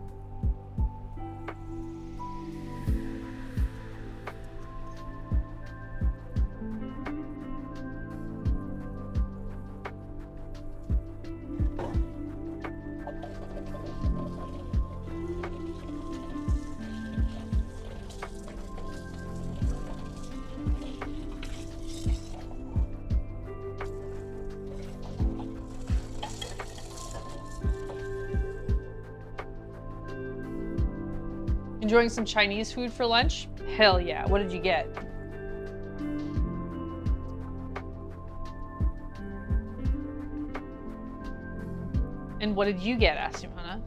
Enjoying some Chinese food for lunch? Hell yeah. What did you get? And what did you get, Asumana?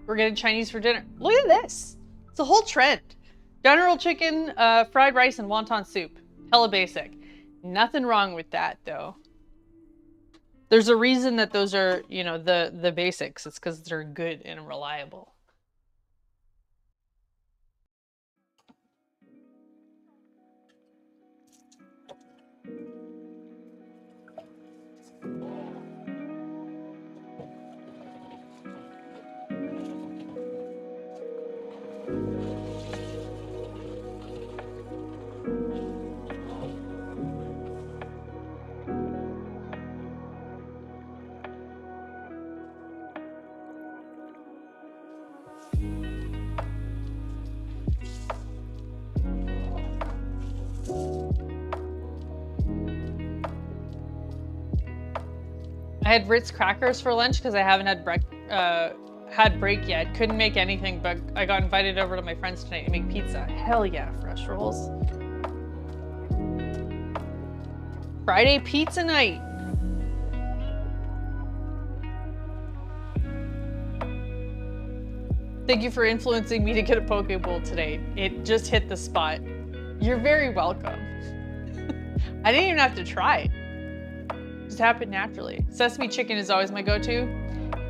We're getting Chinese for dinner. Look at this. It's a whole trend. General chicken, fried rice, and wonton soup. Hella basic. Nothing wrong with that, though. There's a reason that those are, you know, the basics. It's because they're good and reliable. I had Ritz crackers for lunch because I haven't had break yet. Couldn't make anything, but I got invited over to my friends tonight to make pizza. Hell yeah, fresh rolls. Friday pizza night. Thank you for influencing me to get a poke bowl today. It just hit the spot. You're very welcome. I didn't even have to try it. Just happened naturally. Sesame chicken is always my go-to.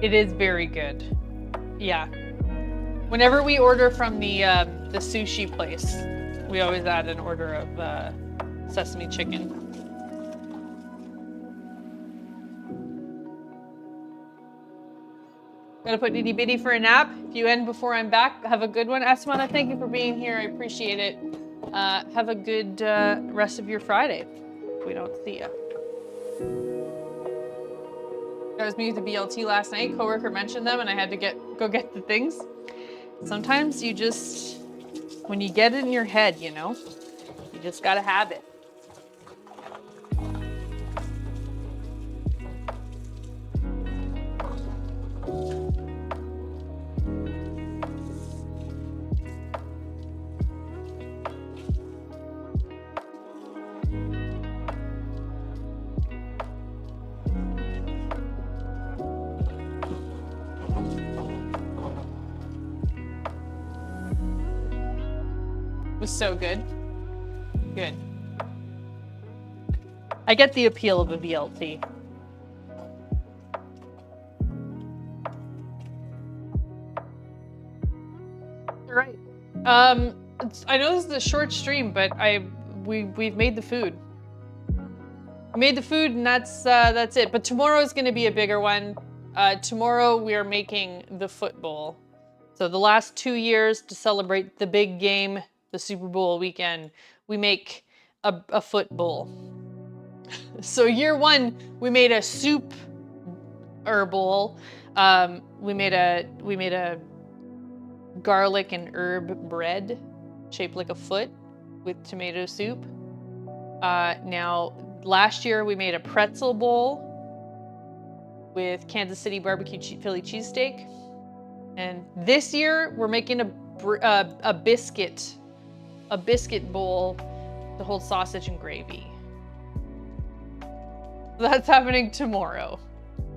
It is very good. Yeah. Whenever we order from the sushi place, we always add an order of sesame chicken. Gotta put Nitty Bitty for a nap. If you end before I'm back, have a good one. Asmana, thank you for being here. I appreciate it. Have a good rest of your Friday if we don't see you. I was meeting the BLT last night. Coworker mentioned them and I had to go get the things. Sometimes you just, when you get it in your head, you know, you just gotta have it. Was so good. Good. I get the appeal of a VLT. All right. I know this is a short stream, but we've made the food. We made the food, and that's it. But tomorrow is going to be a bigger one. Tomorrow we are making the foot bowl. So the last 2 years to celebrate the big game, the Super Bowl weekend, we make a foot bowl. So year 1, we made a soup bowl. We made a garlic and herb bread shaped like a foot with tomato soup. Now, last year we made a pretzel bowl with Kansas City barbecue Philly cheesesteak. And this year we're making a biscuit bowl to hold sausage and gravy. So that's happening tomorrow.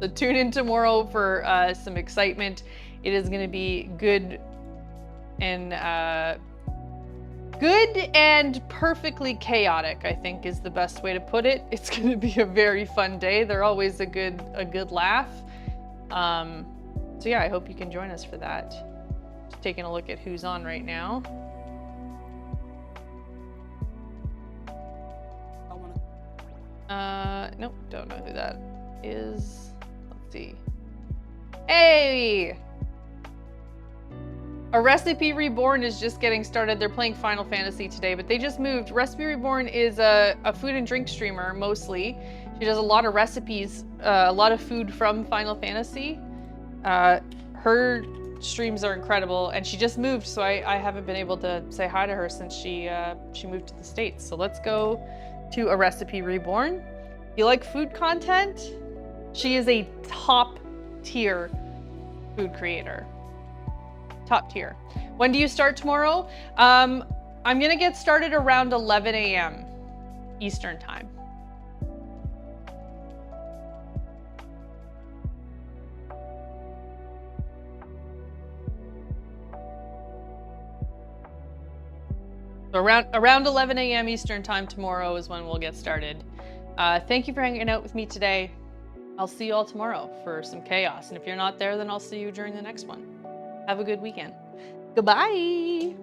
So tune in tomorrow for some excitement. It is going to be good and perfectly chaotic, I think is the best way to put it. It's going to be a very fun day. They're always a good laugh. So yeah, I hope you can join us for that. Just taking a look at who's on right now. Nope, don't know who that is. Let's see. Hey! A Recipe Reborn is just getting started. They're playing Final Fantasy today, but they just moved. Recipe Reborn is a food and drink streamer, mostly. She does a lot of recipes, a lot of food from Final Fantasy. Her streams are incredible, and she just moved, so I haven't been able to say hi to her since she moved to the States. So let's go to A Recipe Reborn. You like food content? She is a top tier food creator. Top tier. When do you start tomorrow? I'm gonna get started around 11 a.m. Eastern time. So around 11 a.m. Eastern time tomorrow is when we'll get started. Thank you for hanging out with me today. I'll see you all tomorrow for some chaos. And if you're not there, then I'll see you during the next one. Have a good weekend. Goodbye.